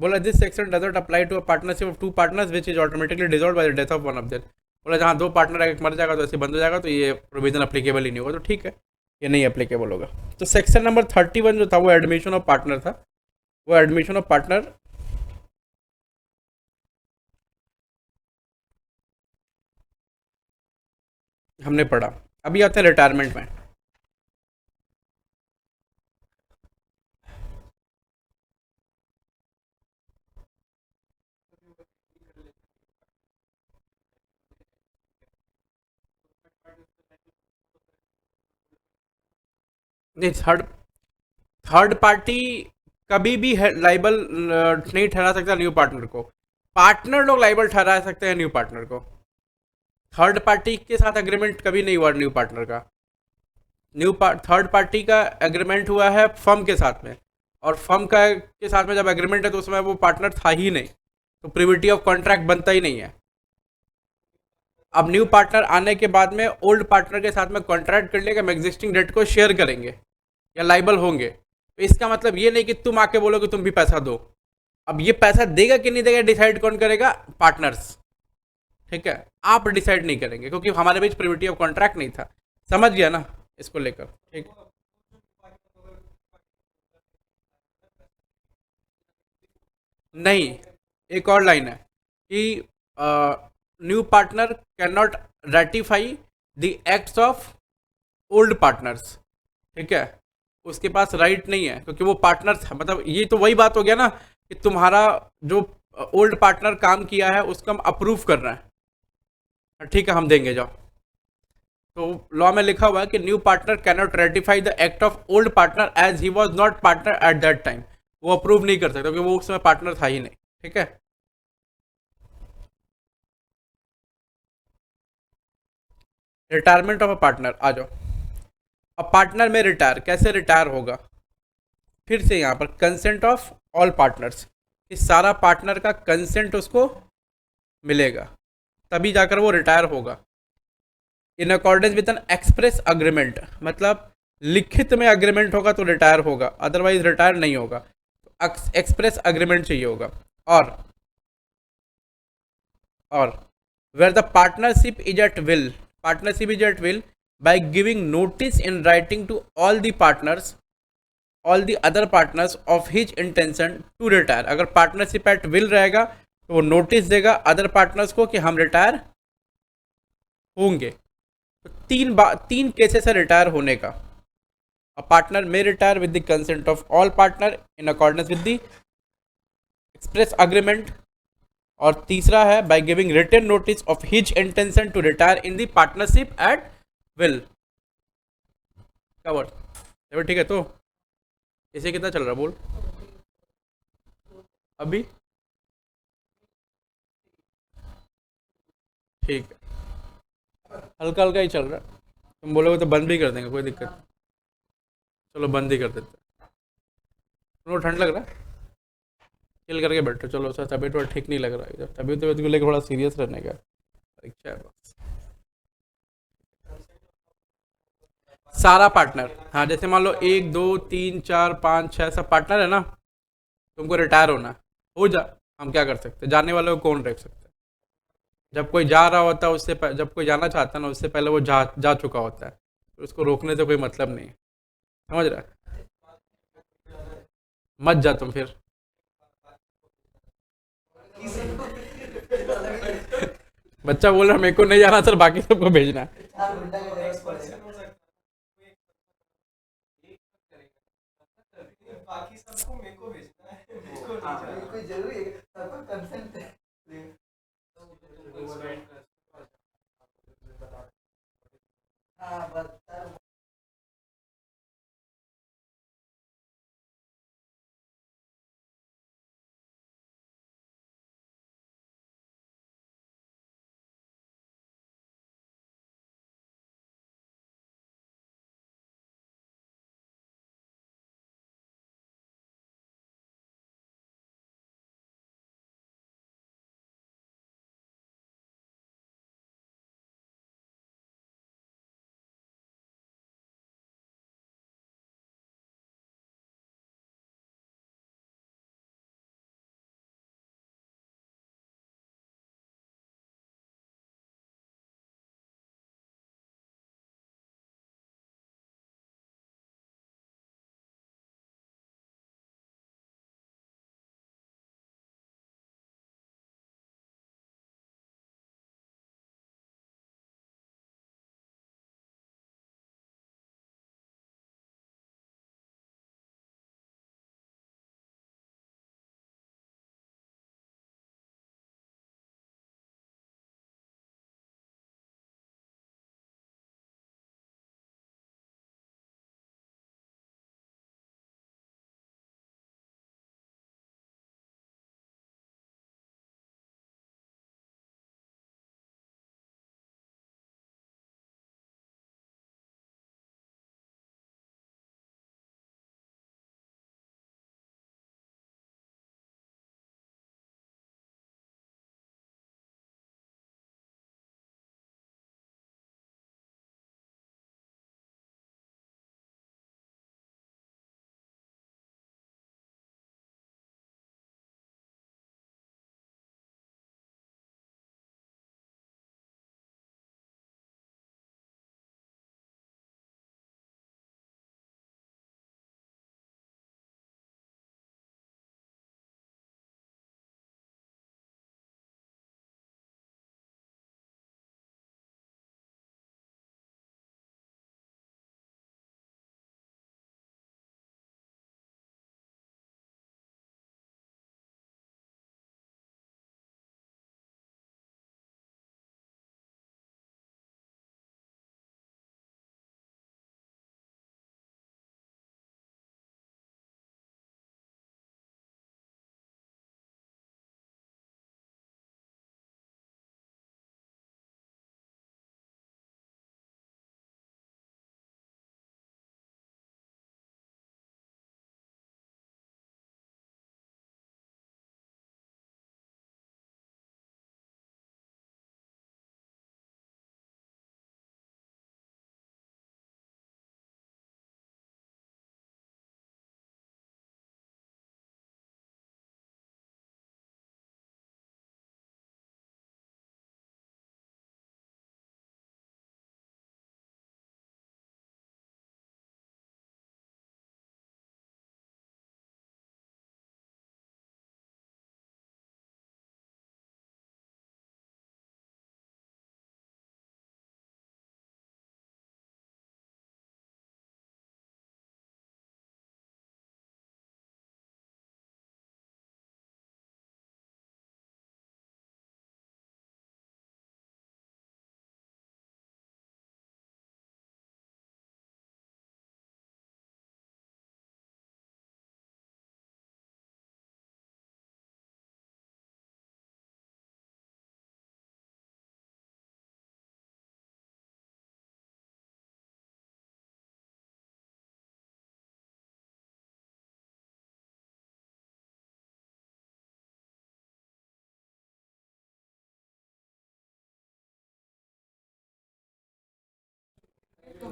बोला this section does not apply to a partnership of two partners which is automatically dissolve by the death of one of them. बोला जहाँ दो पार्टनर एक मर जाएगा तो ऐसे बंद हो जाएगा, तो ये प्रोविजन अप्लीकेबल ही नहीं होगा। तो ठीक है, ये नहीं अप्लीकेबल होगा। तो सेक्शन नंबर 31 जो था वो एडमिशन ऑफ पार्टनर था, वो एडमिशन ऑफ पार्टनर हमने पढ़ा। अभी आते हैं रिटायरमेंट में। नहीं, थर्ड पार्टी कभी भी लाइबल नहीं ठहरा सकता न्यू पार्टनर को। पार्टनर लोग लाइबल ठहरा सकते हैं न्यू पार्टनर को। थर्ड पार्टी के साथ एग्रीमेंट कभी नहीं हुआ न्यू पार्टनर का। थर्ड पार्टी का एग्रीमेंट हुआ है फर्म के साथ में, और फर्म का के साथ में जब एग्रीमेंट है तो उसमें वो पार्टनर था ही नहीं, तो प्रिविटी ऑफ कॉन्ट्रैक्ट बनता ही नहीं है। अब न्यू पार्टनर आने के बाद में ओल्ड पार्टनर के साथ में कॉन्ट्रैक्ट कर लेगा, हम एग्जिस्टिंग डेट को शेयर करेंगे या लाइबल होंगे। तो इसका मतलब ये नहीं कि तुम आके बोलो कि तुम भी पैसा दो। अब ये पैसा देगा कि नहीं देगा डिसाइड कौन करेगा? पार्टनर्स। ठीक है, आप डिसाइड नहीं करेंगे, क्योंकि हमारे बीच प्रिविटी ऑफ कॉन्ट्रैक्ट नहीं था। समझ गया ना इसको लेकर? ठीक, नहीं, एक और लाइन है कि new partner can not ratify the acts of old partners. ठीक है, उसके पास राइट नहीं है, क्योंकि वो पार्टनर था। मतलब ये तो वही बात हो गया ना कि तुम्हारा जो ओल्ड पार्टनर काम किया है उसको हम अप्रूव कर रहे हैं, ठीक है हम देंगे, जाओ। तो लॉ में लिखा हुआ है कि new partner can not ratify the act of old partner as he was not partner at that time. वो अप्रूव नहीं कर सकता क्योंकि वो उस समय पार्टनर था ही नहीं। ठीक है, रिटायरमेंट ऑफ अ पार्टनर आ जाओ। अब पार्टनर में रिटायर, कैसे रिटायर होगा? फिर से यहाँ पर कंसेंट ऑफ ऑल पार्टनर्स, इस सारा पार्टनर का कंसेंट उसको मिलेगा, तभी जाकर वो रिटायर होगा। इन accordance with N express agreement, मतलब लिखित में अग्रीमेंट होगा तो रिटायर होगा, अदरवाइज रिटायर नहीं होगा। तो एक्सप्रेस अग्रीमेंट चाहिए होगा। और where the partnership is at will, partnership is at will by giving notice in writing to all the partners, all the other partners of his intention to retire। अगर partnership at will रहेगा तो वो notice देगा other partners को कि हम retire होंगे। तो तीन केसेस है रिटायर होने का। A partner may retire with the consent of all partner in accordance with the express agreement. और तीसरा है by giving written notice of his intention to retire in the partnership at will. Covered. ठीक है। तो इसे कितना चल रहा बोल अभी? ठीक है, हल्का हल्का ही चल रहा है। तुम बोलोगे तो बंद भी कर देंगे, कोई दिक्कत नहीं। चलो बंद ही कर देते हैं। तुमको ठंड लग रहा है? चिल करके बैठो। चलो सर, तबीयत थोड़ा ठीक नहीं लग रहा है इधर। तबीयत को लेकर थोड़ा सीरियस रहने का परीक्षा है बस। सारा पार्टनर, हाँ, जैसे मान लो 1 2 3 4 5 6 सब पार्टनर है ना, तुमको रिटायर होना है। हो जा, हम क्या कर सकते हैं, जाने वाले को कौन रख सकते हैं। जब कोई जा रहा होता है जब कोई जाना चाहता है ना, उससे पहले वो जा चुका होता है, तो उसको रोकने से कोई मतलब नहीं है। समझ रहा है? मत जा तुम फिर। बच्चा बोल रहा मेरे को नहीं जाना सर, बाकी सबको भेजना है। 4 घंटा का रेस्ट पड़ेगा। बाकी सबको मेरे को भेजना है, मेरे को नहीं जाना। कोई जरूरी है सबका कंसेंट है। हाँ बस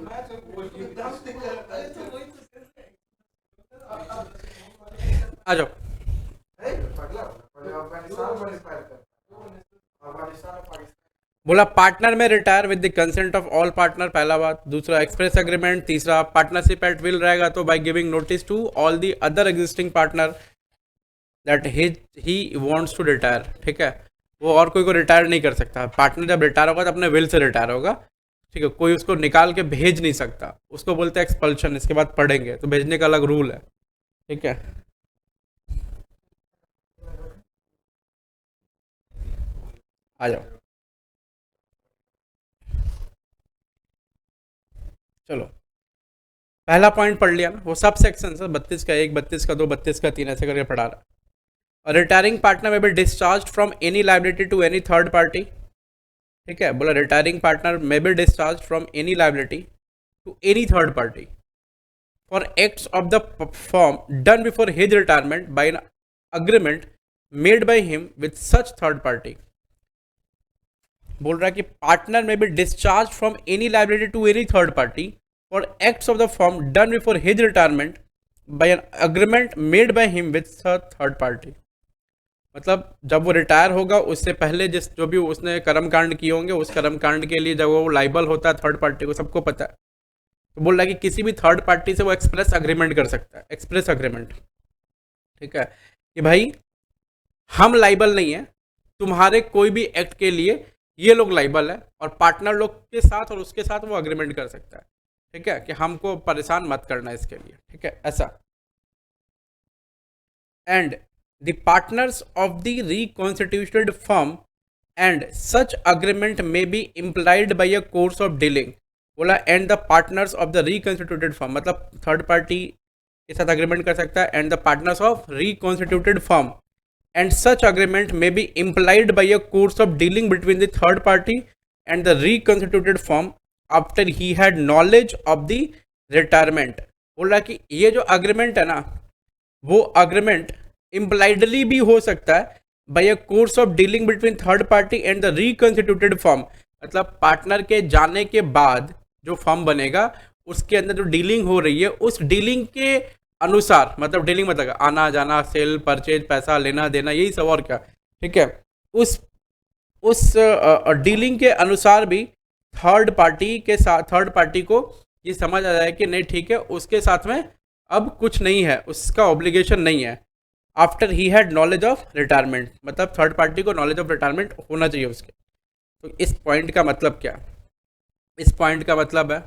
एकदम से अरे तो वही आ जाओ। पगला अफगानिस्तान पर इंस्पायर कर, अफगानिस्तान और पाकिस्तान। बोला partner may retire with the consent of all partner, पहला बात। दूसरा एक्सप्रेस एग्रीमेंट। तीसरा पार्टनरशिप एट विल रहेगा तो by giving notice to all the other existing partner that he wants to retire. ठीक है, वो और कोई को रिटायर नहीं कर सकता। पार्टनर जब रिटायर होगा तो अपने विल से रिटायर होगा। ठीक है, कोई उसको निकाल के भेज नहीं सकता, उसको बोलते हैं एक्सपल्शन। इसके बाद पढ़ेंगे तो भेजने का अलग रूल है। ठीक है, आ जाओ। चलो, पहला पॉइंट पढ़ लिया ना, वो सब सेक्शन है 32 का 1, 32 का 2, 32 का 3, ऐसे करके पढ़ा रहा। Retiring partner may be discharge from any liability to any third party. ठीक है, बोला retiring partner may be discharge from any liability to any third party for acts of the firm done before his retirement by an agreement made by him with such third party. बोल रहा है कि partner may be discharge from any liability to any third party for acts of the firm done before his retirement by an agreement made by him with third party. मतलब जब वो retire होगा उससे पहले जिस जो भी उसने कर्म कांड किए होंगे, उस कर्म कांड के लिए जब वो लाइबल होता है थर्ड पार्टी को, सबको पता है। तो बोल रहा है कि किसी भी थर्ड पार्टी से वो एक्सप्रेस अग्रीमेंट कर सकता है, एक्सप्रेस अग्रीमेंट। ठीक है, कि भाई हम लाइबल नहीं है तुम्हारे कोई भी एक्ट के लिए, ये लोग लाइबल है, और पार्टनर लोग के साथ और उसके साथ वो अग्रीमेंट कर सकता है। ठीक है, कि हमको परेशान मत करना इसके लिए। ठीक है, ऐसा। And the partners of the reconstituted firm and such agreement may be implied by a course of dealing। बोला and the partners of the reconstituted firm, मतलब थर्ड पार्टी के साथ अग्रीमेंट कर सकता है। And the partners of reconstituted firm and such agreement may be implied by a course of dealing between the third party and the reconstituted firm after he had knowledge of the retirement। बोल रहा कि ये जो agreement है ना, वो agreement impliedly भी हो सकता है by a course of dealing between third party and the reconstituted firm. मतलब पार्टनर के जाने के बाद जो फर्म बनेगा उसके अंदर जो डीलिंग हो रही है, उस डीलिंग के अनुसार, मतलब डीलिंग मतलब आना जाना, सेल परचेज, पैसा लेना देना, यही सब और क्या। ठीक है, उस उस डीलिंग के अनुसार भी थर्ड पार्टी के साथ, थर्ड पार्टी को ये समझ आ जाए कि नहीं ठीक है, उसके साथ में अब कुछ नहीं है, उसका ऑब्लिगेशन नहीं है। After he had knowledge of retirement, मतलब थर्ड पार्टी को नॉलेज ऑफ रिटायरमेंट होना चाहिए उसके। तो इस पॉइंट का मतलब क्या, इस पॉइंट का मतलब है,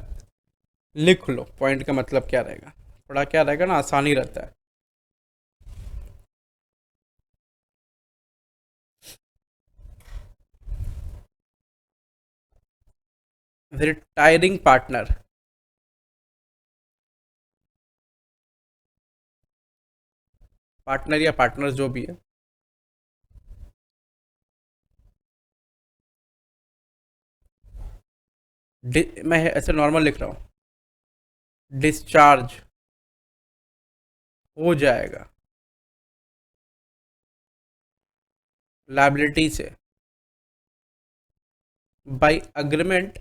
लिख लो पॉइंट का मतलब क्या रहेगा, थोड़ा क्या रहेगा ना, आसानी रहता है। रिटायरिंग पार्टनर, पार्टनर या पार्टनर जो भी है, मैं ऐसे नॉर्मल लिख रहा हूँ, डिस्चार्ज हो जाएगा लाइबिलिटी से by agreement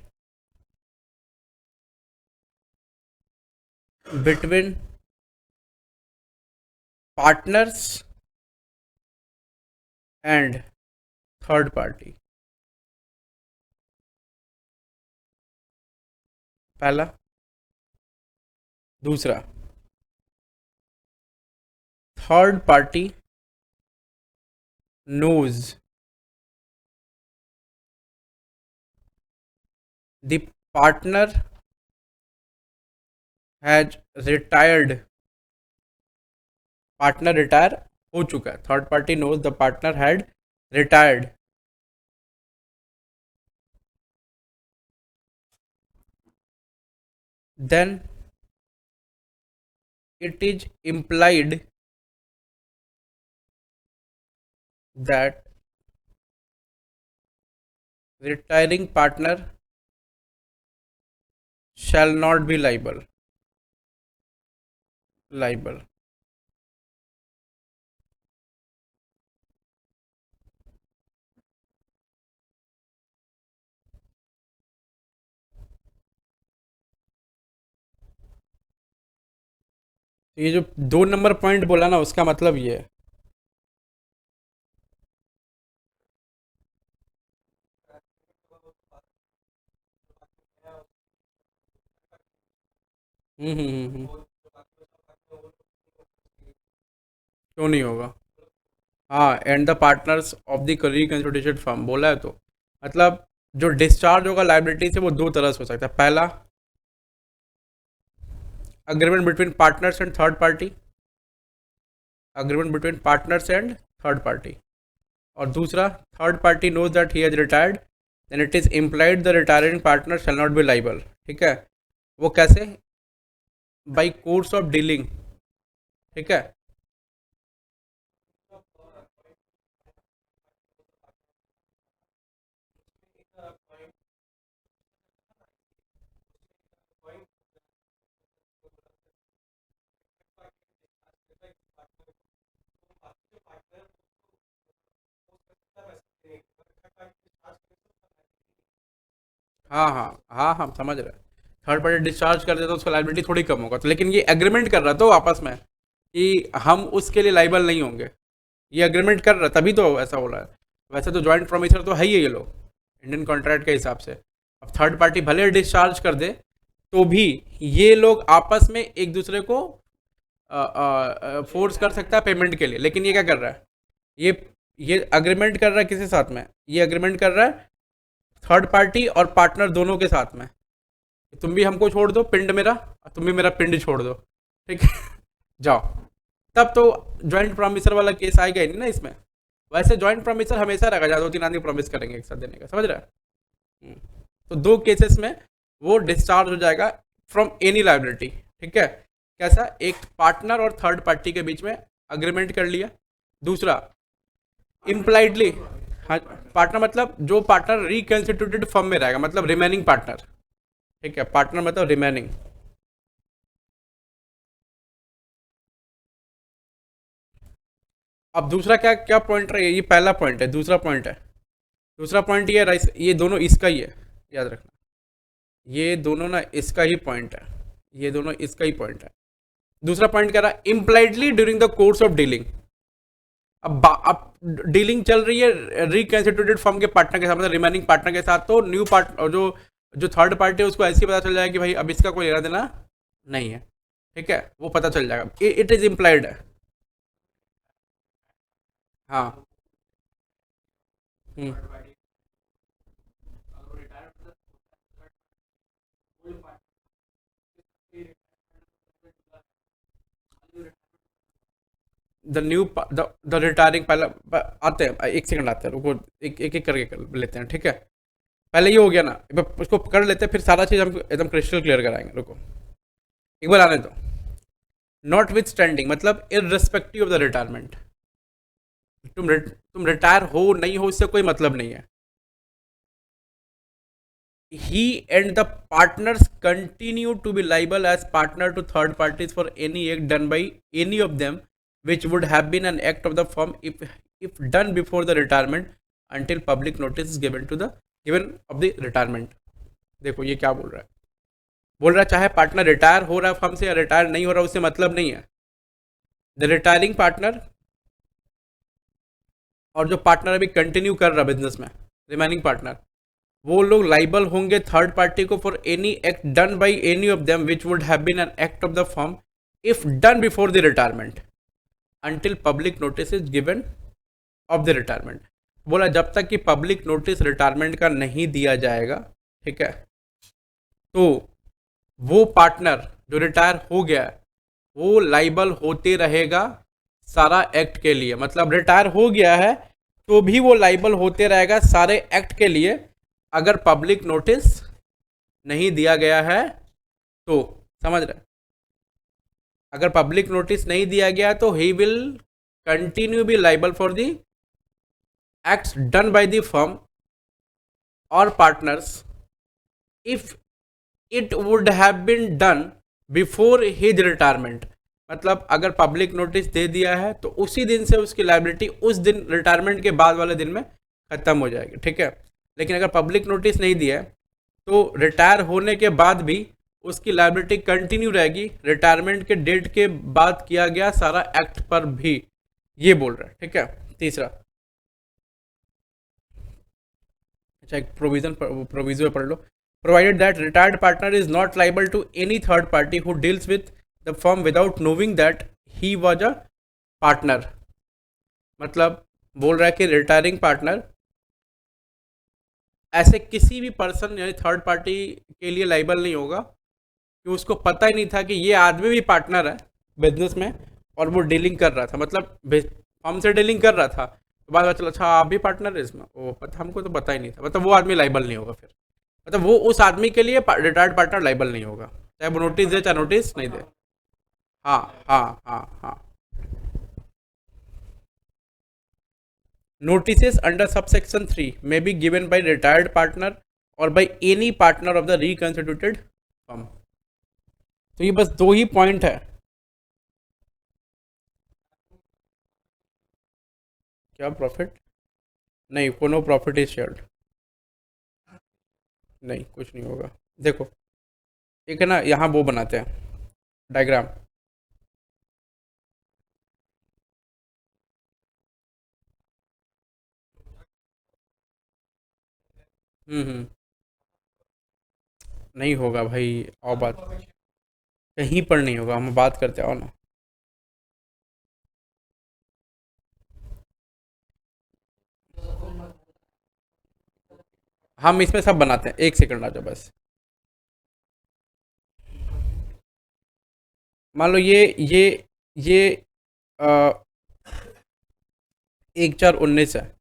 between partners and third party. पहला। दूसरा, third party knows the partner has retired, partner retire हो चुका है, third party knows the partner had retired, then it is implied that retiring partner shall not be liable। तो ये जो 2 number point बोला ना, उसका मतलब ये है। क्यों नहीं होगा? हाँ, and the partners of the reconsolidated firm बोला है तो, मतलब जो डिस्चार्ज होगा लाइबिलिटी से वो दो तरह से हो सकता है। पहला, agreement between partners and third party, agreement between partners and third party. और दूसरा, third party knows that he has retired then it is implied the retiring partner shall not be liable. ठीक है, वो कैसे? By course of dealing. ठीक है, हाँ हाँ हाँ हाँ, समझ रहे हैं। थर्ड पार्टी डिस्चार्ज कर देता तो उसका लाइबिलिटी थोड़ी कम होगा, तो लेकिन ये एग्रीमेंट कर रहा तो आपस में कि हम उसके लिए लाइबल नहीं होंगे, ये एग्रीमेंट कर रहा, तभी तो ऐसा हो रहा है। वैसे तो जॉइंट प्रोमिसर तो है ही है ये लोग इंडियन कॉन्ट्रैक्ट के हिसाब से। अब थर्ड पार्टी भले डिस्चार्ज कर दे तो भी ये लोग आपस में एक दूसरे को फोर्स कर सकता है पेमेंट के लिए। लेकिन ये क्या कर रहा है? ये ये अग्रीमेंट कर रहा है किसके साथ में? ये अग्रीमेंट कर रहा है थर्ड पार्टी और पार्टनर दोनों के साथ में। तुम भी हमको छोड़ दो पिंड मेरा, और तुम भी मेरा पिंड छोड़ दो। ठीक है जाओ। तब तो जॉइंट प्रॉमिसर वाला केस आएगा ही नहीं ना इसमें। वैसे जॉइंट प्रॉमिसर हमेशा रहेगा जहाँ 2-3 आदमी प्रॉमिस करेंगे एक साथ देने का, समझ रहा है? तो दो केसेस में वो डिस्चार्ज हो जाएगा फ्रॉम एनी लाइबिलिटी। ठीक है, कैसा? एक पार्टनर और थर्ड पार्टी के बीच में अग्रीमेंट कर लिया। दूसरा, इम्प्लाइडली, हाँ, पार्टनर मतलब जो पार्टनर रिकंस्टिट्यूटेड फर्म में रहेगा, मतलब रिमेनिंग पार्टनर। ठीक है, पार्टनर मतलब रिमेनिंग। अब दूसरा क्या क्या पॉइंट है? ये पहला पॉइंट है, दूसरा पॉइंट है। दूसरा पॉइंट ये है, ये दोनों इसका ही है, याद रखना। ये दोनों ना इसका ही पॉइंट है, ये दोनों इसका ही पॉइंट है। दूसरा पॉइंट कह रहा है impliedly during the course of dealing. अब डीलिंग चल रही है रिकंस्टिट्यूटेड फर्म के पार्टनर के साथ, मतलब रिमेनिंग पार्टनर के साथ, तो न्यू पार्ट जो जो थर्ड पार्टी है उसको ऐसे ही पता चल जाएगा कि भाई अब इसका कोई लेना देना नहीं है। ठीक है, वो पता चल जाएगा, इट इज इम्प्लाइड है। हाँ। हम्म। द न्यू द रिटायरिंग, पहले आते हैं, एक सेकंड आते हैं, रुको, एक एक एक करके कर लेते हैं। ठीक है, पहले ये हो गया ना, एक बार उसको कर लेते हैं, फिर सारा चीज़ हम एकदम क्रिस्टल क्लियर कराएंगे। रुको, एक बार आने दो। नॉट विथ स्टैंडिंग मतलब इररिस्पेक्टिव ऑफ द रिटायरमेंट। तुम रिटायर हो नहीं हो इससे कोई मतलब नहीं है। He and the partners continue to be liable as partner to third parties for any act done by any of them which would have been an act of the firm if done before the retirement until public notice is given of the retirement। देखो ये क्या बोल रहा है, बोल रहा है चाहे पार्टनर रिटायर हो रहा है फर्म से या रिटायर नहीं हो रहा, उससे मतलब नहीं है। द रिटायरिंग पार्टनर और जो पार्टनर अभी कंटिन्यू कर रहा है बिजनेस में, रिमेनिंग पार्टनर, वो लोग लाइबल होंगे थर्ड पार्टी को for any act done by any of them which would have been an act of the firm if done before the retirement until public notice is given of the retirement. बोला जब तक कि public notice retirement का नहीं दिया जाएगा, ठीक है, तो वो पार्टनर जो रिटायर हो गया है वो लाइबल होते रहेगा सारा एक्ट के लिए। मतलब रिटायर हो गया है तो भी वो लाइबल होते रहेगा सारे एक्ट के लिए अगर पब्लिक नोटिस नहीं दिया गया है तो। समझ रहे? अगर पब्लिक नोटिस नहीं दिया गया तो he will continue be liable for the acts done by the firm or partners if it would have been done before his retirement. मतलब अगर पब्लिक नोटिस दे दिया है तो उसी दिन से उसकी लाइबिलिटी उस दिन रिटायरमेंट के बाद वाले दिन में ख़त्म हो जाएगी। ठीक है, लेकिन अगर पब्लिक नोटिस नहीं दिया है तो रिटायर होने के बाद भी उसकी लाइबिलिटी कंटिन्यू रहेगी रिटायरमेंट के डेट के बाद किया गया सारा एक्ट पर भी, ये बोल रहा है। ठीक है, तीसरा, अच्छा एक प्रोविजन पढ़ लो। Provided that retired partner is not liable to any third party who deals with the firm without knowing that he was a partner. मतलब बोल रहा है कि रिटायरिंग पार्टनर ऐसे किसी भी पर्सन यानी थर्ड पार्टी के लिए लाइबल नहीं होगा कि उसको पता ही नहीं था कि ये आदमी भी पार्टनर है बिजनेस में और वो डीलिंग कर रहा था, मतलब फर्म से डीलिंग कर रहा था, तो बाद में चलो अच्छा आप भी पार्टनर है इसमें, वो पता हमको तो पता ही नहीं था, मतलब वो आदमी लाइबल नहीं होगा फिर, मतलब वो उस आदमी के लिए रिटायर्ड पार्टनर लाइबल नहीं होगा, चाहे वो नोटिस दे चाहे नोटिस नहीं दे। हाँ हाँ हाँ हाँ। Notices under subsection 3 may be given by retired partner or by any partner of the reconstituted firm। तो ये बस दो ही पॉइंट है। क्या प्रॉफिट? नहीं, कोनो प्रॉफिट इज शेयर्ड, नहीं कुछ नहीं होगा। देखो एक है ना, यहाँ वो बनाते हैं डायग्राम, हम्म, नहीं होगा भाई, और बात कहीं पर नहीं होगा, हम बात करते आओ ना। हम इसमें सब बनाते हैं, एक सेकंड आ जाओ बस। मान लो ये 1/4/19 है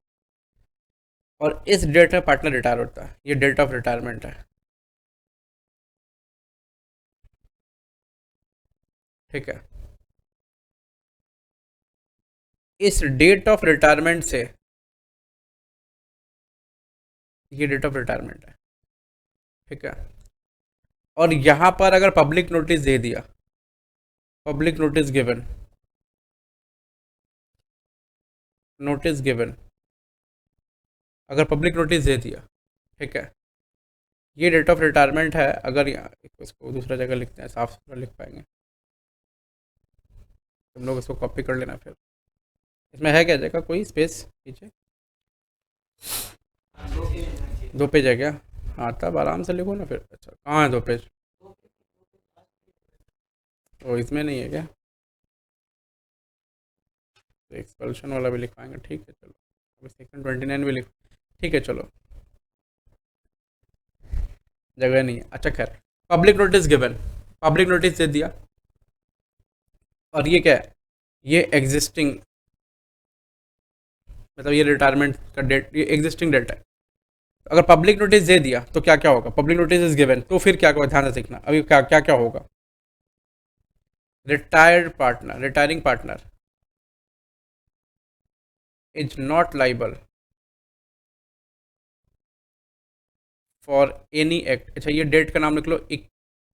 और इस डेट में पार्टनर रिटायर होता है, ये डेट ऑफ रिटायरमेंट है। ठीक है, इस डेट ऑफ रिटायरमेंट से, ये डेट ऑफ रिटायरमेंट है। ठीक है, और यहाँ पर अगर पब्लिक नोटिस दे दिया, public notice given, notice given, अगर पब्लिक नोटिस दे दिया, ठीक है, ये डेट ऑफ रिटायरमेंट है। अगर यहाँ इसको दूसरा जगह लिखते हैं, साफ सुथरा लिख पाएंगे, तुम लोग इसको कॉपी कर लेना फिर। इसमें है क्या जगह, कोई स्पेस पीछे? दो पेज है क्या? हाँ तब आराम से लिखो ना फिर। अच्छा कहाँ है दो पेज? वो इसमें नहीं है क्या? तो एक्सपल्शन वाला भी लिखवाएंगे, ठीक है चलो। अभी सेक्शन 29 भी लिख, ठीक है चलो, जगह नहीं है। अच्छा खैर, public notice given, public notice दे दिया, और ये क्या है, ये एग्जिस्टिंग, मतलब ये रिटायरमेंट का डेट, ये एग्जिस्टिंग डेट है। अगर पब्लिक नोटिस दे दिया तो क्या क्या होगा, पब्लिक नोटिस इज गिवन, तो फिर क्या होगा ध्यान से सीखना, अभी क्या क्या क्या होगा। Retired partner, retiring partner is not liable for any act. अच्छा ये डेट का नाम लिख लो,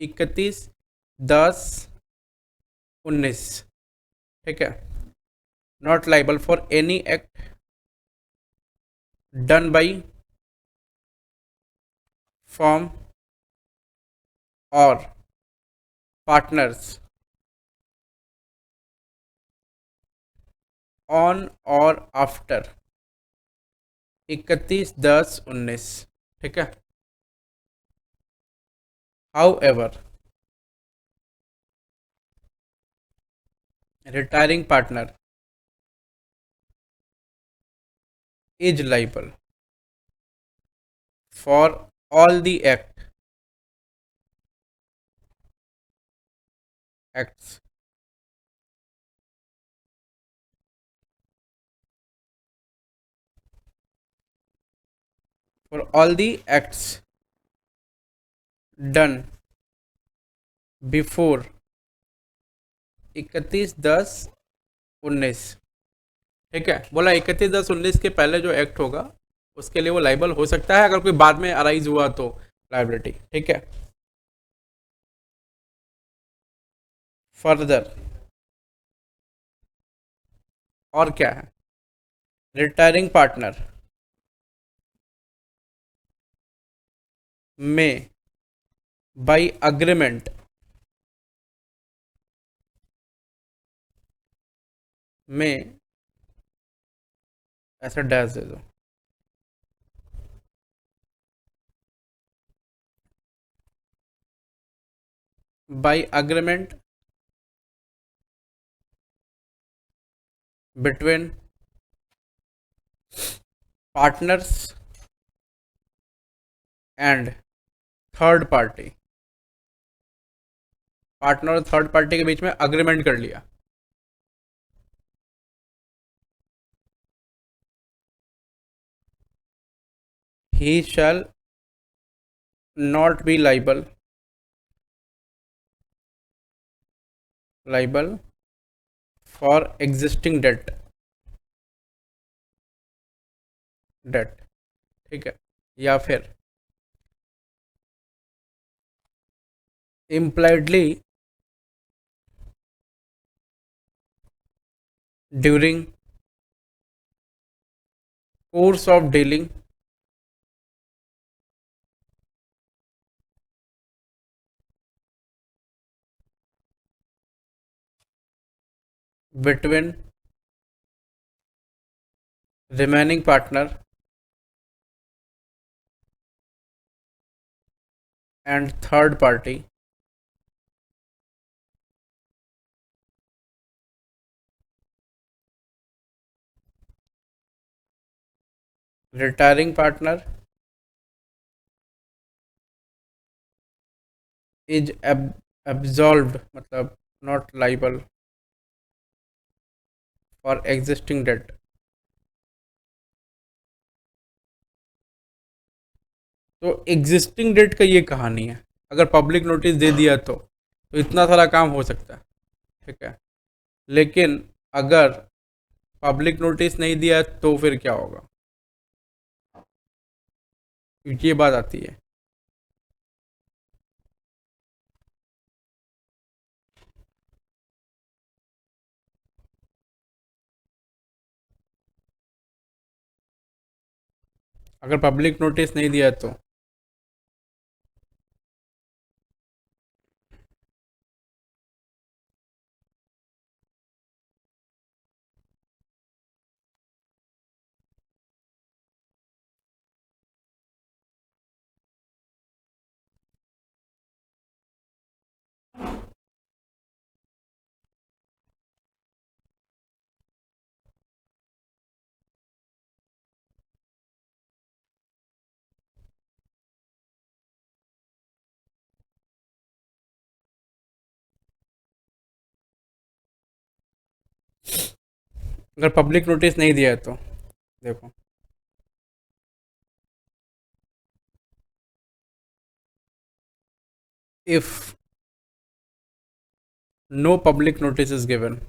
31/10/19। ठीक है, not liable for any act done by firm or partners on और आफ्टर 31/10/19। ठीक है, how ever retiring partner is liable for all the acts for all the acts done before 31/10/19। ठीक है, बोला 31/10/19 के पहले जो एक्ट होगा उसके लिए वो लाइबल हो सकता है, अगर कोई बाद में अराइज हुआ तो लाइबिलिटी। ठीक है, फर्दर और क्या है, retiring partner may by agreement में, ऐसा डैश दे दो, by agreement between partners and third party, partner और थर्ड पार्टी के बीच में अग्रीमेंट कर लिया, he shall not be liable for existing debt, ठीक है, या फिर impliedly during course of dealing between remaining partner and third party, retiring partner is absolved, मतलब not liable for existing debt। तो एग्जिस्टिंग डेट का ये कहानी है, अगर पब्लिक नोटिस दे दिया तो इतना सारा काम हो सकता है, ठीक है, लेकिन अगर पब्लिक नोटिस नहीं दिया तो फिर क्या होगा, ये बात आती है। अगर पब्लिक नोटिस नहीं दिया तो अगर पब्लिक नोटिस नहीं दिया तो देखो, if no public notice is given,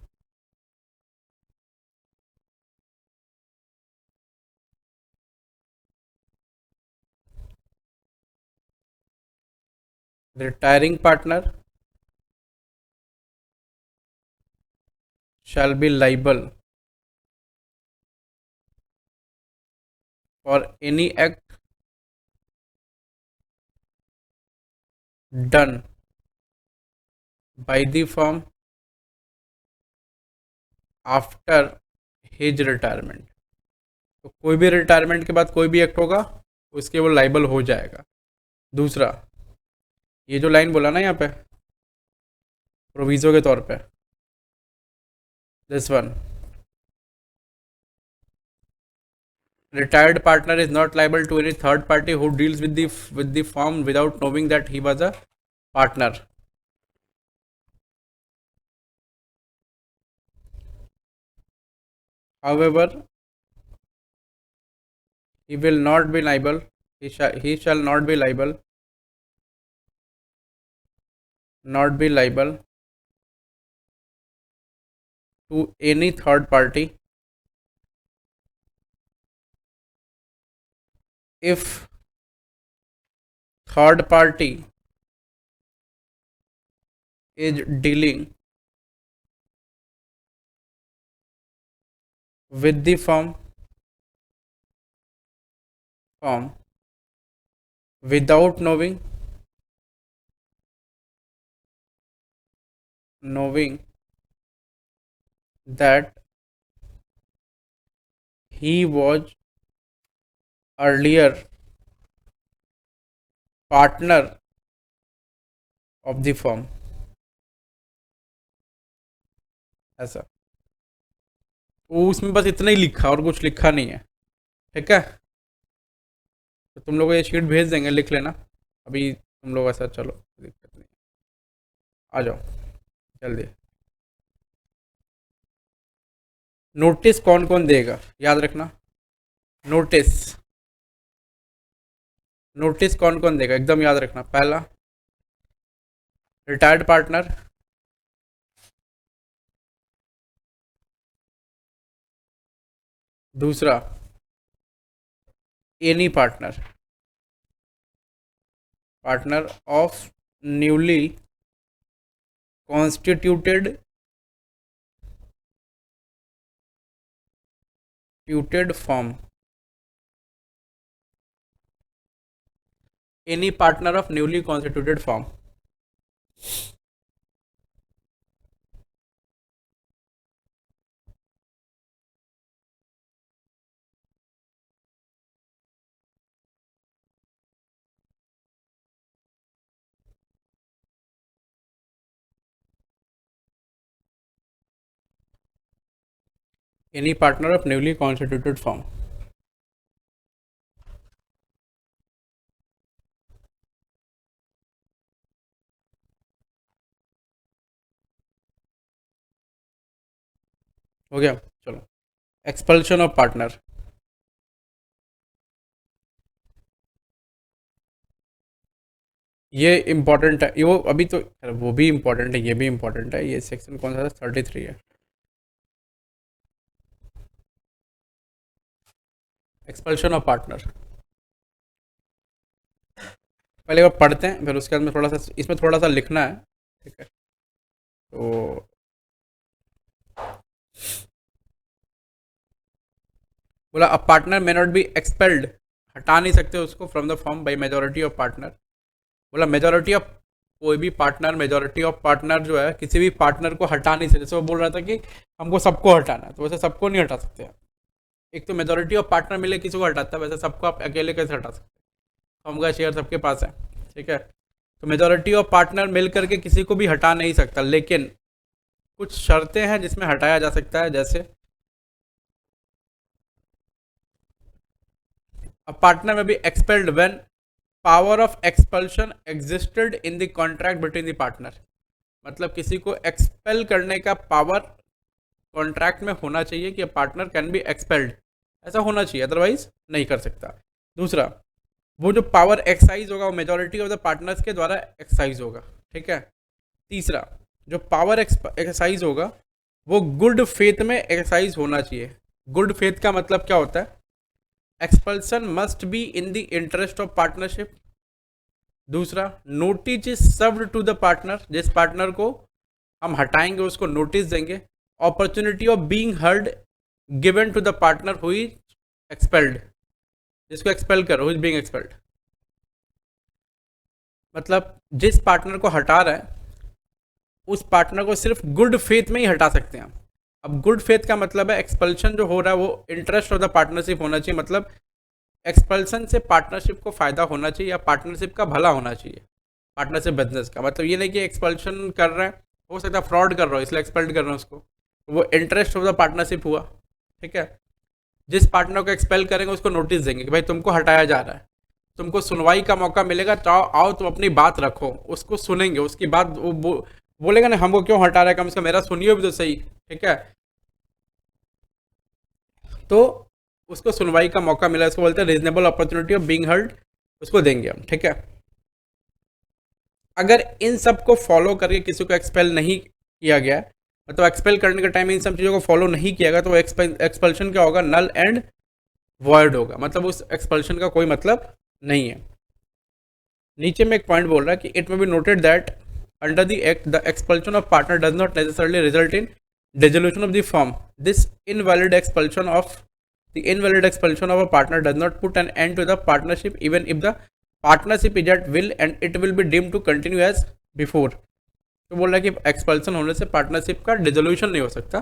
the retiring partner shall be liable for any act done by the firm after his retirement. तो कोई भी रिटायरमेंट के बाद कोई भी एक्ट होगा उसके वो लाइबल हो जाएगा। दूसरा, ये जो लाइन बोला ना यहाँ पे प्रोविजो के तौर पे, this one, retired partner is not liable to any third party who deals with the firm without knowing that he was a partner। However, he will not be liable, he shall not be liable to any third party if third party is dealing with the firm without knowing knowing that he was earlier partner of the firm. ऐसा वो उसमें बस इतना ही लिखा और कुछ लिखा नहीं है, ठीक है। तो तुम लोग को ये शीट भेज देंगे, लिख लेना। अभी तुम लोग ऐसा चलो, दिक्कत नहीं, आ जाओ जल्दी। नोटिस कौन कौन देगा याद रखना। नोटिस नोटिस कौन कौन देगा एकदम याद रखना। पहला रिटायर्ड पार्टनर, दूसरा any partner, partner of newly constituted firm, any partner of newly constituted firm. Any partner of newly constituted firm. हो गया, चलो। एक्सपल्शन ऑफ पार्टनर, ये इम्पोर्टेंट है, ये वो अभी तो वो भी इम्पोर्टेंट है, ये भी इम्पोर्टेंट है। ये सेक्शन कौन सा था? 33 है। एक्सपल्शन ऑफ पार्टनर पहले बार पढ़ते हैं, फिर उसके बाद में थोड़ा सा इसमें थोड़ा सा लिखना है, ठीक है। तो बोला अ partner may not be expelled, हटा नहीं सकते उसको from the form by majority of partner. बोला मेजोरिटी ऑफ कोई भी पार्टनर, मेजोरिटी ऑफ पार्टनर जो है किसी भी पार्टनर को हटा नहीं सकते। जैसे वो बोल रहा था कि हमको सबको हटाना है, तो वैसे सबको नहीं हटा सकते आप। एक तो मेजोरिटी ऑफ पार्टनर मिले किसी को हटाता है, वैसे सबको आप अकेले कैसे हटा सकते हैं? फर्म का शेयर सबके पास है, ठीक है। तो मेजोरिटी ऑफ पार्टनर मिल करके किसी को भी हटा नहीं सकता, लेकिन कुछ शर्तें हैं जिसमें हटाया जा सकता है। जैसे a partner may be expelled when power of expulsion existed in the contract between the partner। मतलब किसी को एक्सपेल करने का पावर कॉन्ट्रैक्ट में होना चाहिए कि पार्टनर कैन बी एक्सपेल्ड, ऐसा होना चाहिए, अदरवाइज नहीं कर सकता। दूसरा, वो जो पावर एक्सरसाइज होगा वो मेजॉरिटी ऑफ द पार्टनर्स के द्वारा एक्सरसाइज होगा, ठीक है। तीसरा, जो पावर एक्सरसाइज होगा वो गुड फेथ में एक्सरसाइज होना चाहिए। गुड फेथ का मतलब क्या होता है? Expulsion must be in the interest of partnership. दूसरा, notice is served to the partner, जिस पार्टनर को हम हटाएंगे उसको नोटिस देंगे। Opportunity of being heard given to the partner who is expelled, जिसको एक्सपेल करो, हु इज बीइंग एक्सपेल्ड। मतलब जिस पार्टनर को हटा रहा है उस पार्टनर को सिर्फ गुड फेथ में ही हटा सकते हैं। अब गुड फेथ का मतलब है एक्सपल्शन जो हो रहा है वो इंटरेस्ट ऑफ द पार्टनरशिप होना चाहिए। मतलब एक्सपल्सन से पार्टनरशिप को फ़ायदा होना चाहिए या पार्टनरशिप का भला होना चाहिए, पार्टनरशिप बिजनेस का। मतलब ये नहीं कि एक्सपल्शन कर रहे हैं, हो सकता है फ्रॉड कर रहा हो इसलिए एक्सपेल्ड कर रहे हैं उसको, वो इंटरेस्ट ऑफ द पार्टनरशिप हुआ, ठीक है। जिस पार्टनर को एक्सपेल करेंगे उसको नोटिस देंगे कि भाई तुमको हटाया जा रहा है, तुमको सुनवाई का मौका मिलेगा, चाहो आओ तुम अपनी बात रखो, उसको सुनेंगे। उसकी बात वो बोलेगा ना हमको क्यों हटा रहा है, कम से कम मेरा सुनिए भी तो सही, ठीक है। तो उसको सुनवाई का मौका मिला, इसको बोलते हैं reasonable opportunity of being heard, उसको देंगे हम, ठीक है। अगर इन सब को फॉलो करके किसी को एक्सपेल नहीं किया गया, मतलब एक्सपेल करने के टाइम इन सब चीज़ों को फॉलो नहीं किया गया, तो एक्सपल्शन क्या होगा? नल एंड वॉइड होगा। मतलब उस एक्सपल्शन का कोई मतलब नहीं है। नीचे में एक पॉइंट बोल रहा है कि it may be noted that under the act the expulsion of partner does not necessarily result in dissolution of the firm. This invalid expulsion of a partner does not put an end to the partnership even if the partnership is at will and it will be deemed to continue as before. तो बोल रहा है कि expulsion होने से partnership का dissolution नहीं हो सकता,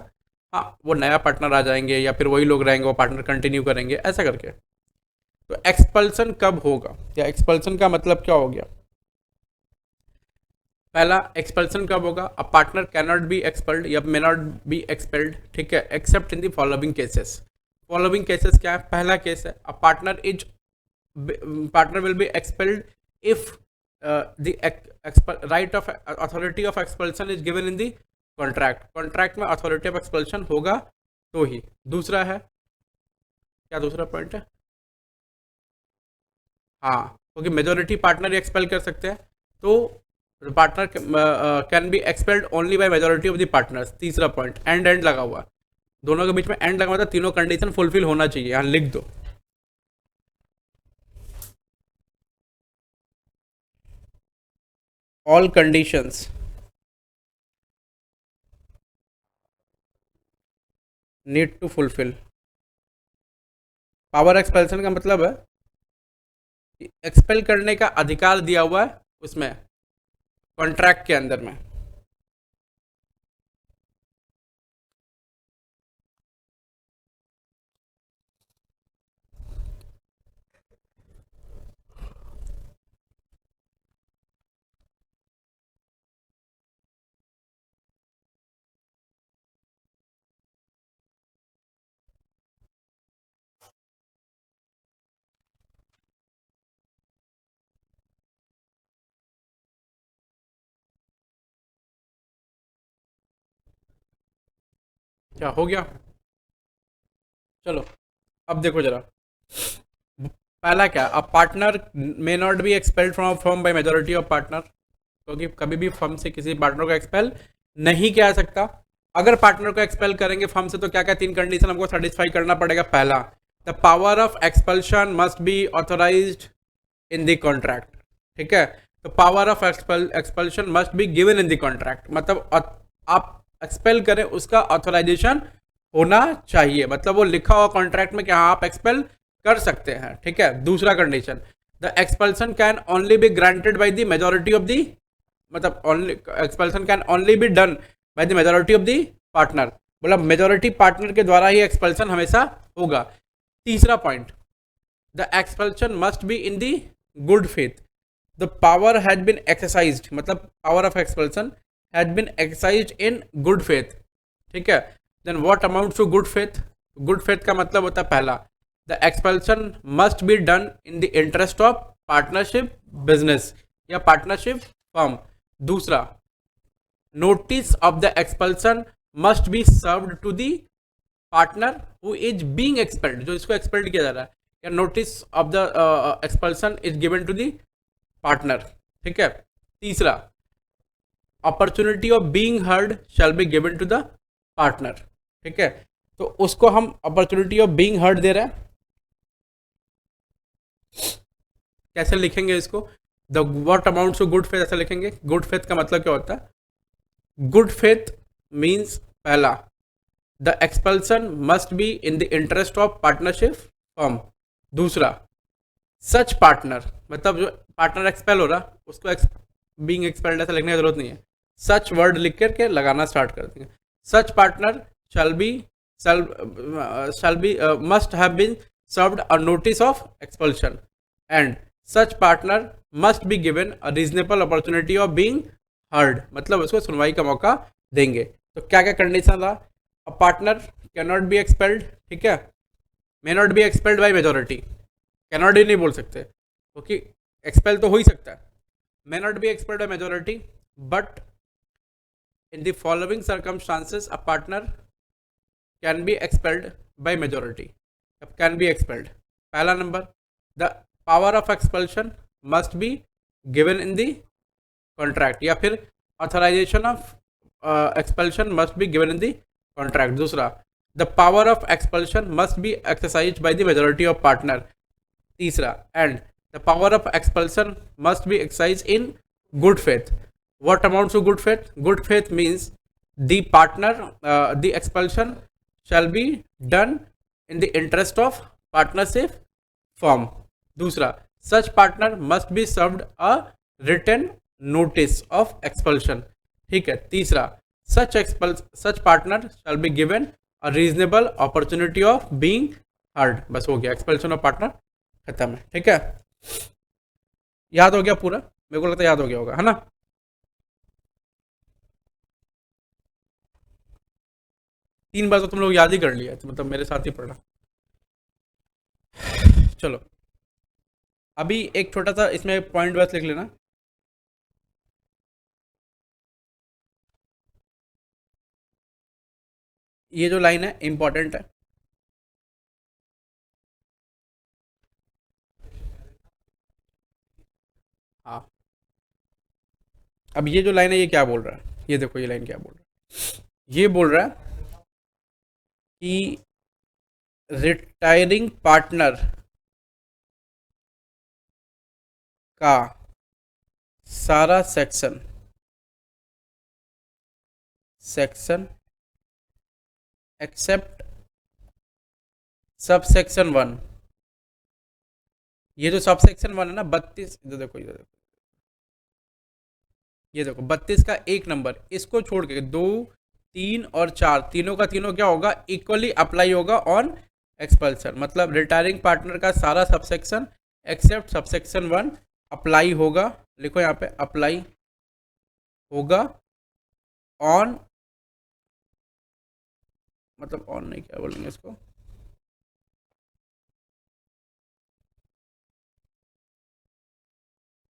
हाँ वो नया पार्टनर आ जाएंगे या फिर वही लोग रहेंगे, वो पार्टनर कंटिन्यू करेंगे ऐसा करके। तो एक्सपल्सन कब होगा या एक्सपल्सन का मतलब क्या हो गया? पहला एक्सपल्सन कब होगा? A partner can not be expelled या मे नॉट बी एक्सपेल्ड, ठीक है, except in the following cases. Following cases क्या है? पहला केस है a partner will be expelled if the right of authority of expulsion is given in the contract. Contract में authority of expulsion होगा तो ही। दूसरा है क्या? दूसरा पॉइंट है हाँ, क्योंकि मेजोरिटी पार्टनर ही एक्सपेल कर सकते हैं, तो partner can be expelled only by majority of the partners. तीसरा पॉइंट एंड लगा हुआ, दोनों के बीच में एंड लगा हुआ था, तीनों कंडीशन फुलफिल होना चाहिए, यहाँ लिख दो। All conditions need to fulfil. Power expulsion का मतलब है एक्सपेल करने का अधिकार दिया हुआ है उसमें कॉन्ट्रैक्ट के अंदर में। क्या हो गया? चलो अब देखो जरा, पहला क्या? अ partner may not be expelled from firm by majority of partner, क्योंकि कभी भी फर्म से किसी पार्टनर को एक्सपेल नहीं किया जा सकता। अगर पार्टनर को एक्सपेल करेंगे फर्म से तो क्या क्या तीन कंडीशन हमको सेटिस्फाई करना पड़ेगा। पहला, the power of expulsion must be authorized in the contract, ठीक है, तो power of expulsion must be given in the contract, मतलब आप एक्सपेल करें उसका ऑथोराइजेशन होना चाहिए, मतलब वो लिखा हुआ कॉन्ट्रैक्ट में कि हाँ आप एक्सपेल कर सकते हैं, ठीक है। दूसरा condition, the expulsion can only be granted by the majority of the, मतलब only expulsion can only be done by the majority of the partner, मतलब मेजोरिटी पार्टनर के द्वारा ही एक्सपल्सन हमेशा होगा। तीसरा point, the expulsion must be in the good faith, the power has been exercised, मतलब power of expulsion has been exercised in good faith, ठीक है। Then what amounts to good faith? Good faith का मतलब होता है पहला, the expulsion must be done in the interest of partnership business या partnership firm. दूसरा, notice of the expulsion must be served to the partner who is being expelled, जो इसको expelled किया जा रहा है, या notice of the expulsion is given to the partner, ठीक है। तीसरा, opportunity of being heard shall be given to the partner, ठीक है, तो उसको हम अपॉर्चुनिटी ऑफ बीइंग हर्ड दे रहे हैं। कैसे लिखेंगे इसको? The what amounts to good faith ऐसा लिखेंगे। गुड फेथ का मतलब क्या होता है? गुड फेथ मीन्स पहला, the expulsion must be in the interest of partnership firm. दूसरा, सच पार्टनर, मतलब जो पार्टनर एक्सपेल हो रहा उसको बीइंग एक्सपेल्ड ऐसा लिखने की जरूरत नहीं है, सच वर्ड लिख करके लगाना स्टार्ट कर देंगे। Such partner shall be must have been served a notice of expulsion and such partner must be given a reasonable opportunity of being heard, मतलब उसको सुनवाई का मौका देंगे। तो क्या क्या कंडीशन था? अ partner can not be expelled, ठीक है, मे not be expelled by majority, can not ही नहीं बोल सकते क्योंकि एक्सपेल तो हो ही सकता है, मे not be expelled by majority, but in the following circumstances a partner can be expelled by majority, can be expelled। पहला number, the power of expulsion must be given in the contract, या फिर authorization of expulsion must be given in the contract। दूसरा, the power of expulsion must be exercised by the majority of partner। तीसरा, and the power of expulsion must be exercised in good faith। What amounts to good faith? Good faith means the partner, the expulsion shall be done in the interest of partnership firm। दूसरा, such partner must be served a written notice of expulsion, ठीक है। तीसरा, such partner shall be given a reasonable opportunity of being heard. बस हो गया, expulsion of partner खत्म है। ठीक है, याद हो गया पूरा? मेरे को लगता है याद हो गया होगा, है ना? तीन बार तो तुम लोग याद ही कर लिया, तो मतलब मेरे साथ ही पढ़ा। चलो, अभी एक छोटा सा इसमें पॉइंट बस लिख लेना। ये जो लाइन है इंपॉर्टेंट है। हाँ, अब ये जो लाइन है ये क्या बोल रहा है, ये देखो ये लाइन क्या बोल रहा है। ये बोल रहा है कि रिटायरिंग पार्टनर का सारा सेक्शन एक्सेप्ट सब सेक्शन 1। ये जो सब सेक्शन 1 है ना, 32, इधर देखो, इधर देखो, ये देखो 32 का एक नंबर, इसको छोड़ के 2, 3 और 4 तीनों का तीनों क्या होगा, इक्वली अप्लाई होगा ऑन एक्सपल्सन। मतलब रिटायरिंग पार्टनर का सारा सबसेक्शन एक्सेप्ट सबसेक्शन 1 अप्लाई होगा। लिखो यहाँ पे, अप्लाई होगा ऑन, मतलब ऑन नहीं, क्या बोलेंगे इसको,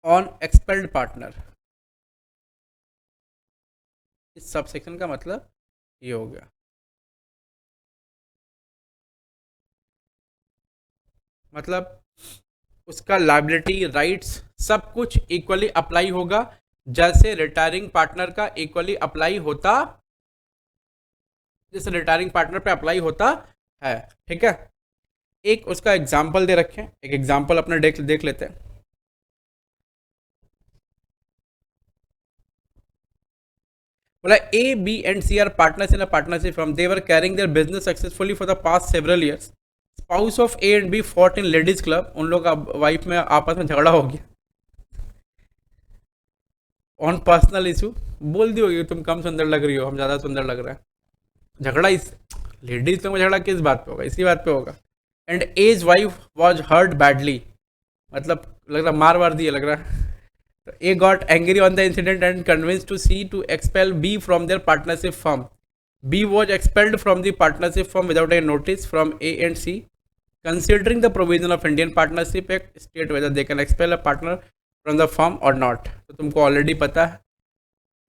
ऑन एक्सपेल्ड पार्टनर। इस सबसेक्शन का मतलब ये हो गया। मतलब उसका लाइबिलिटी, राइट्स, सब कुछ इक्वली अप्लाई होगा, जैसे रिटायरिंग पार्टनर का इक्वली अप्लाई होता, जैसे रिटायरिंग पार्टनर पे अप्लाई होता है। ठीक है, एक उसका एग्जाम्पल दे रखे हैं, एक एग्जाम्पल अपने देख लेते हैं। बोला A B and C are partners in a partnership firm, they were carrying their business successfully for the past several years. Spouse of A and B fought in ladies club, उन लोग का wife में आपस में झगड़ा हो गया on personal issue. बोल दी होगी तुम कम सुंदर लग रही हो, हम ज़्यादा सुंदर लग रहा है। झगड़ा इस लेडीज लोग में झगड़ा किस बात पे होगा, इसी बात पे होगा। And A's wife was hurt badly, मतलब लग रहा मार वार दिया लग रहा है। तो A got angry on the incident and convince to C to expel B from their partnership firm. B was expelled from the partnership firm without a notice from A and C. Considering the provision of Indian Partnership Act state whether they can expel a partner from the firm or not. तो तुमको already पता है,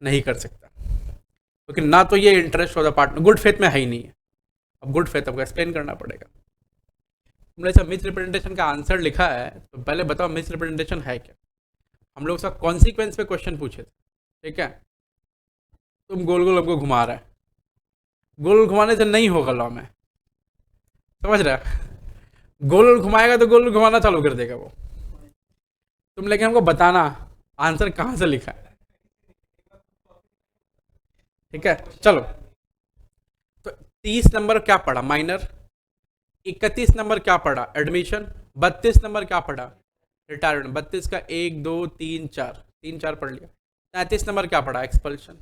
नहीं कर सकता, क्योंकि ना तो ये interest of the partner good faith में है ही नहीं है। अब गुड फेथ आपको एक्सप्लेन करना पड़ेगा। तुमने सब मिस रिप्रेजेंटेशन का आंसर लिखा है, तो पहले बताओ मिस रिप्रेजेंटेशन है क्या। हम लोग उसका कॉन्सिक्वेंस पे क्वेश्चन पूछे थे, ठीक है। तुम गोल गोल हमको घुमा रहा है, गोल गोल घुमाने से नहीं होगा लॉ में, समझ रहा है। गोल गोल घुमाएगा तो गोल गोल घुमाना चालू कर देगा वो। तुम लेकिन हमको बताना आंसर कहाँ से लिखा है, ठीक है। चलो, तो 30 नंबर क्या पढ़ा, माइनर। 31 नंबर क्या पढ़ा, एडमिशन। 32 नंबर क्या पढ़ा, रिटायरमेंट। 32 का 1 2 3 4, 3 4 पढ़ लिया। 33 नंबर क्या पढ़ा, एक्सपल्शन।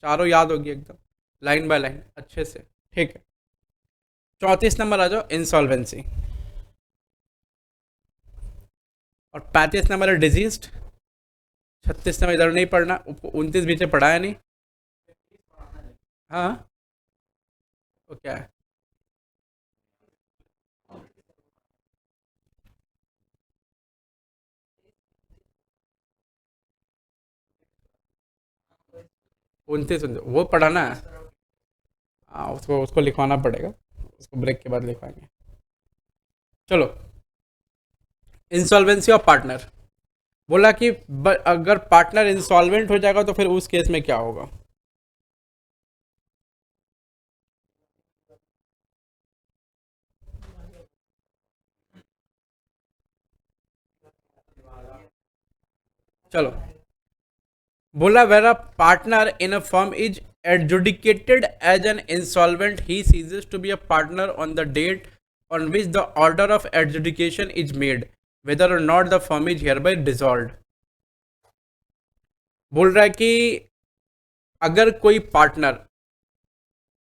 चारों याद होगी एकदम, लाइन बाय लाइन अच्छे से, ठीक है। 34 नंबर आ जाओ, इंसॉल्वेंसी। और 35 नंबर है डिजीज्ड। 36 नंबर इधर नहीं पढ़ना, 29 बीच में पढ़ाया नहीं। हाँ, तो क्या है, उनतीस वो पढ़ाना है। हाँ, उसको उसको लिखवाना पड़ेगा, उसको ब्रेक के बाद लिखवाएंगे। चलो, इंसॉल्वेंसी ऑफ पार्टनर। बोला कि अगर पार्टनर इंसॉल्वेंट हो जाएगा तो फिर उस केस में क्या होगा। चलो, बोला where a partner in a firm is adjudicated as an insolvent, he ceases to be a partner on the date on which the order of adjudication is made, whether or not the firm is hereby dissolved। बोल रहा है कि अगर कोई partner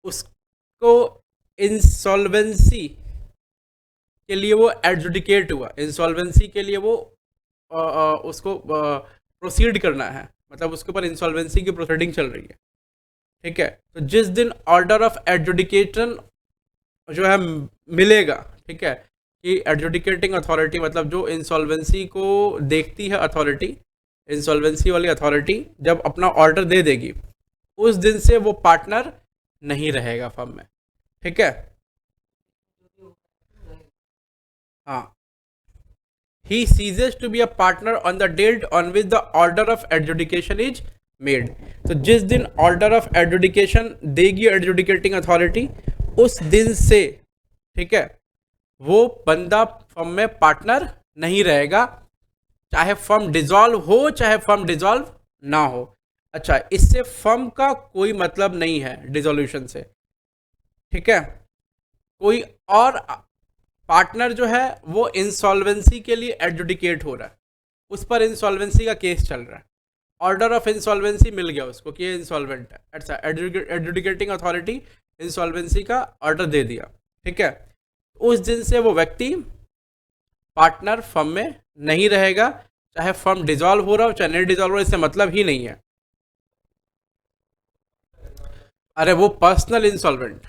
उसको insolvency के लिए वो एडजुडिकेट हुआ, इंसॉल्वेंसी के लिए वो उसको प्रोसीड करना है, मतलब उसके ऊपर इंसॉल्वेंसी की प्रोसीडिंग चल रही है, ठीक है। तो जिस दिन ऑर्डर ऑफ एडजुडिकेशन जो है मिलेगा, ठीक है, कि एडजुडिकेटिंग अथॉरिटी मतलब जो इंसॉल्वेंसी को देखती है अथॉरिटी, इंसॉल्वेंसी वाली अथॉरिटी जब अपना ऑर्डर दे देगी, उस दिन से वो पार्टनर नहीं रहेगा फर्म में, ठीक है। हाँ, he ceases to be a partner on the date on which the order of adjudication is made। तो जिस दिन ऑर्डर ऑफ एडजुडिकेशन देगी एडजुडिकेटिंग अथॉरिटी, उस दिन से, ठीक है, वो बंदा फर्म में पार्टनर नहीं रहेगा, चाहे फर्म डिसॉल्व हो चाहे फर्म डिसॉल्व ना हो। अच्छा, इससे फर्म का कोई मतलब नहीं है डिसोल्यूशन से, ठीक है। कोई और पार्टनर जो है वो इंसॉल्वेंसी के लिए एडजुडिकेट हो रहा है, उस पर इंसॉल्वेंसी का केस चल रहा है, ऑर्डर ऑफ इंसॉल्वेंसी मिल गया उसको कि ये इंसॉल्वेंट है, अच्छा, एडजुडिकेटिंग अथॉरिटी इंसॉल्वेंसी का ऑर्डर दे दिया, ठीक है। उस दिन से वो व्यक्ति पार्टनर फर्म में नहीं रहेगा, चाहे फर्म डिसॉल्व हो रहा हो चाहे नहीं डिसॉल्व हो रहा, इससे मतलब ही नहीं है। अरे वो पर्सनल इंसॉल्वेंट,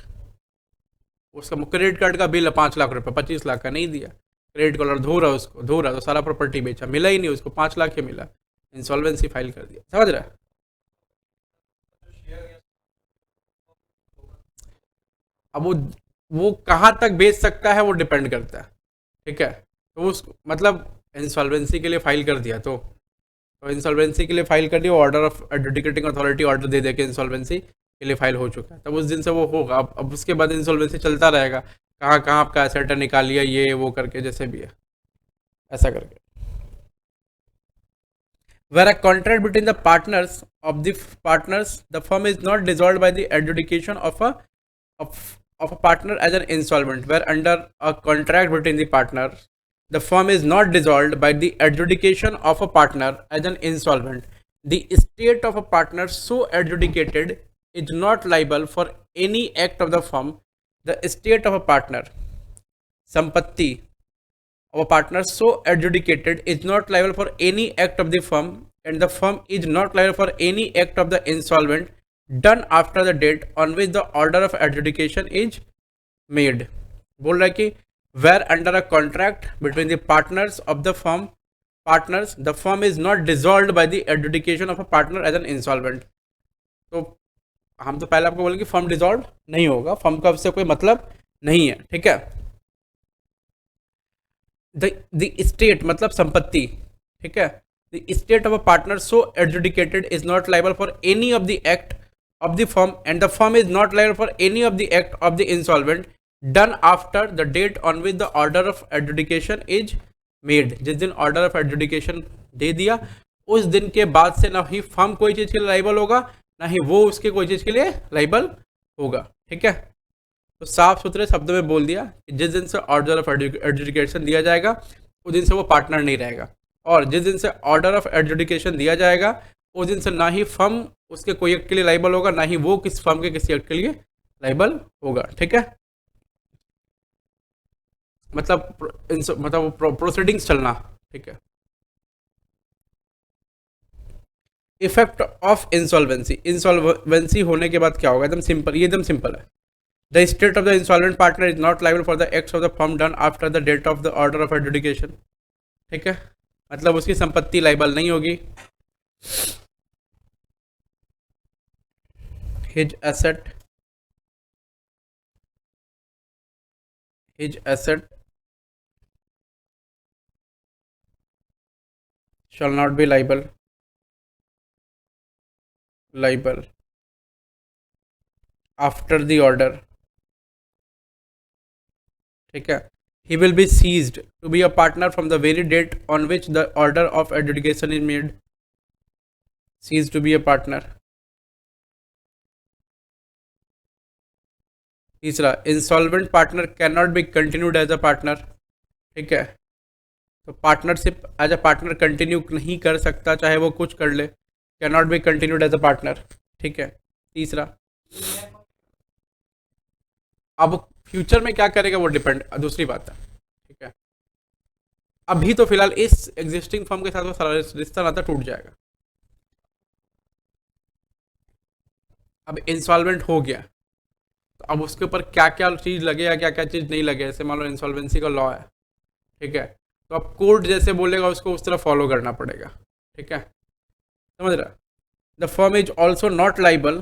उसका क्रेडिट कार्ड का बिल है 5 लाख रुपए, 25 लाख का नहीं दिया, क्रेडिट कार्ड धो रहा उसको, धो रहा तो सारा प्रॉपर्टी बेचा, मिला ही नहीं उसको, 5 लाख ही मिला, इंसॉल्वेंसी फाइल कर दिया, समझ रहा है। अब वो कहाँ तक बेच सकता है वो डिपेंड करता है, ठीक है। तो उस मतलब इंसॉल्वेंसी के लिए फाइल कर दिया, तो इंसॉल्वेंसी के लिए फाइल कर दिया, order of adjudicating authority order दे दे के इंसॉल्वेंसी के लिए फाइल हो चुका है, तब उस दिन से वो होगा। अब उसके बाद इंसॉल्वेंसी चलता रहेगा, कहाँ कहाँ आपका एसेट निकालिए ये वो करके, जैसे भी है ऐसा करके। Where a contract between the partners, the firm is not dissolved by the adjudication of a partner as an insolvent, where under a contract between the partners, the firm is not dissolved by the adjudication of a partner as an insolvent, the estate of a partner so adjudicated is not liable for any act of the firm, the estate of a partner, संपत्ति of a partner so adjudicated is not liable for any act of the firm, and the firm is not liable for any act of the insolvent done after the date on which the order of adjudication is made। बोल रहा है कि where under a contract between the partners of the firm, the firm is not dissolved by the adjudication of a partner as an insolvent। तो हम तो पहले आपको बोले कि फर्म डिसॉल्व नहीं होगा, फर्म का उससे कोई मतलब नहीं है, ठीक है। द स्टेट मतलब संपत्ति, ठीक है, the state of a partner so adjudicated is not liable for any of the act of the firm, and the firm is not liable for any of the act of the insolvent done after the date on which the order of adjudication is made. जिस दिन order of adjudication दे दिया, उस दिन के बाद से ना ही firm कोई चीज़ के लिए लायबल होगा, ना ही वो उसके कोई चीज़ के लिए लायबल होगा, ठीक है। तो साफ सुथरे शब्दों में बोल दिया कि जिस दिन से ऑर्डर ऑफ एडजुडिकेशन दिया जाएगा, उस दिन से वो पार्टनर नहीं रहेगा, और जिस दिन से ऑर्डर ऑफ एडजुडिकेशन दिया जाएगा, उस दिन से ना ही फर्म उसके कोई एक्ट के लिए लायबल होगा, ना ही वो किस फर्म के किसी एक्ट के लिए लायबल होगा, ठीक है। मतलब प्रोसीडिंग्स चलना, ठीक है। इफेक्ट ऑफ इंसॉल्वेंसी, इंसॉल्वेंसी होने के बाद क्या होगा, एकदम सिंपल, ये एकदम सिंपल है। The state of the insolvent partner is not liable for the acts of the firm done after the date of the order of adjudication, ठीक है, मतलब उसकी संपत्ति लायबल नहीं होगी। His asset shall not be liable after the order, ठीक है। he will be ceased to be a partner from the very date on which the order of adjudication is made, ceased to be a partner। तीसरा, insolvent partner can not be continued as a partner, ठीक है। तो partnership as a partner continue नहीं कर सकता, चाहे वो कुछ कर ले, can not be continued as a partner, ठीक है। तीसरा, अब फ्यूचर में क्या करेगा वो डिपेंड, दूसरी बात है, ठीक है। अभी तो फिलहाल इस एग्जिस्टिंग फर्म के साथ वो सारा रिश्ता नाता टूट जाएगा। अब इंसॉल्वेंट हो गया तो अब उसके ऊपर क्या क्या चीज़ लगेगा, क्या क्या चीज़ नहीं लगेगा, जैसे मान लो इंसॉल्वेंसी का लॉ है, ठीक है, तो अब कोर्ट जैसे बोलेगा उसको उस तरह फॉलो करना पड़ेगा, ठीक है, समझ रहा। The firm is also not liable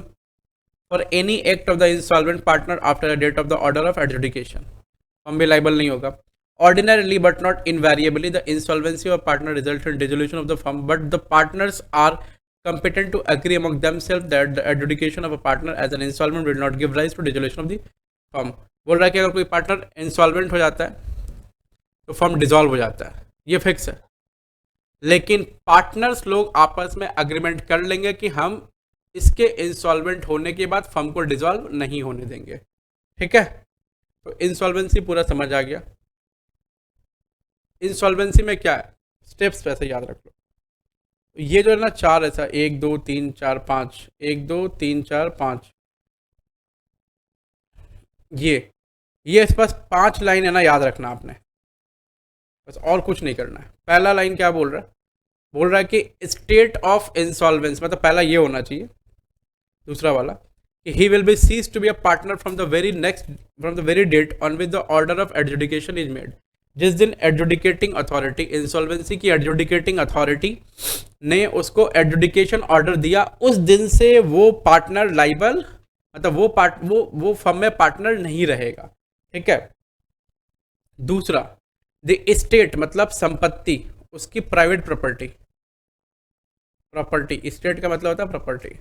for any act of the insolvent partner after the date of the order of adjudication. Firm भी लाइबल नहीं होगा। Ordinarily, but not invariably, the insolvency of a partner results in dissolution of the firm, but the partners are competent to agree among themselves that the adjudication of a partner as an insolvent will not give rise to dissolution of the firm। बोल रहा है कि अगर कोई partner insolvent हो जाता है तो फर्म डिसॉल्व हो जाता है, ये फिक्स है। लेकिन पार्टनर्स लोग आपस में अग्रीमेंट कर लेंगे कि हम इसके इंसॉल्वेंट होने के बाद फर्म को डिसॉल्व नहीं होने देंगे, ठीक है। तो इंसॉल्वेंसी पूरा समझ आ गया। इंसॉल्वेंसी में क्या है, स्टेप्स वैसे याद रख लो। ये जो है ना चार, ऐसा 1 2 3 4 5, 1 2 3 4 5, ये इस बस 5 लाइन है ना, याद रखना आपने, बस और कुछ नहीं करना है। पहला लाइन क्या बोल रहा है, बोल रहा है कि स्टेट ऑफ इंसॉल्वेंस, मतलब पहला ये होना चाहिए। दूसरा वाला कि he will be cease to be a partner from the very date on which the order of adjudication is made. जिस दिन एडजुडिकेटिंग अथॉरिटी, इंसॉल्वेंसी की एडजुडिकेटिंग अथॉरिटी ने उसको एडजुडिकेशन ऑर्डर दिया, उस दिन से वो पार्टनर लाइबल, मतलब वो फर्म में पार्टनर नहीं रहेगा, ठीक है। दूसरा, द स्टेट मतलब संपत्ति, उसकी प्राइवेट प्रॉपर्टी, स्टेट का मतलब होता है प्रॉपर्टी।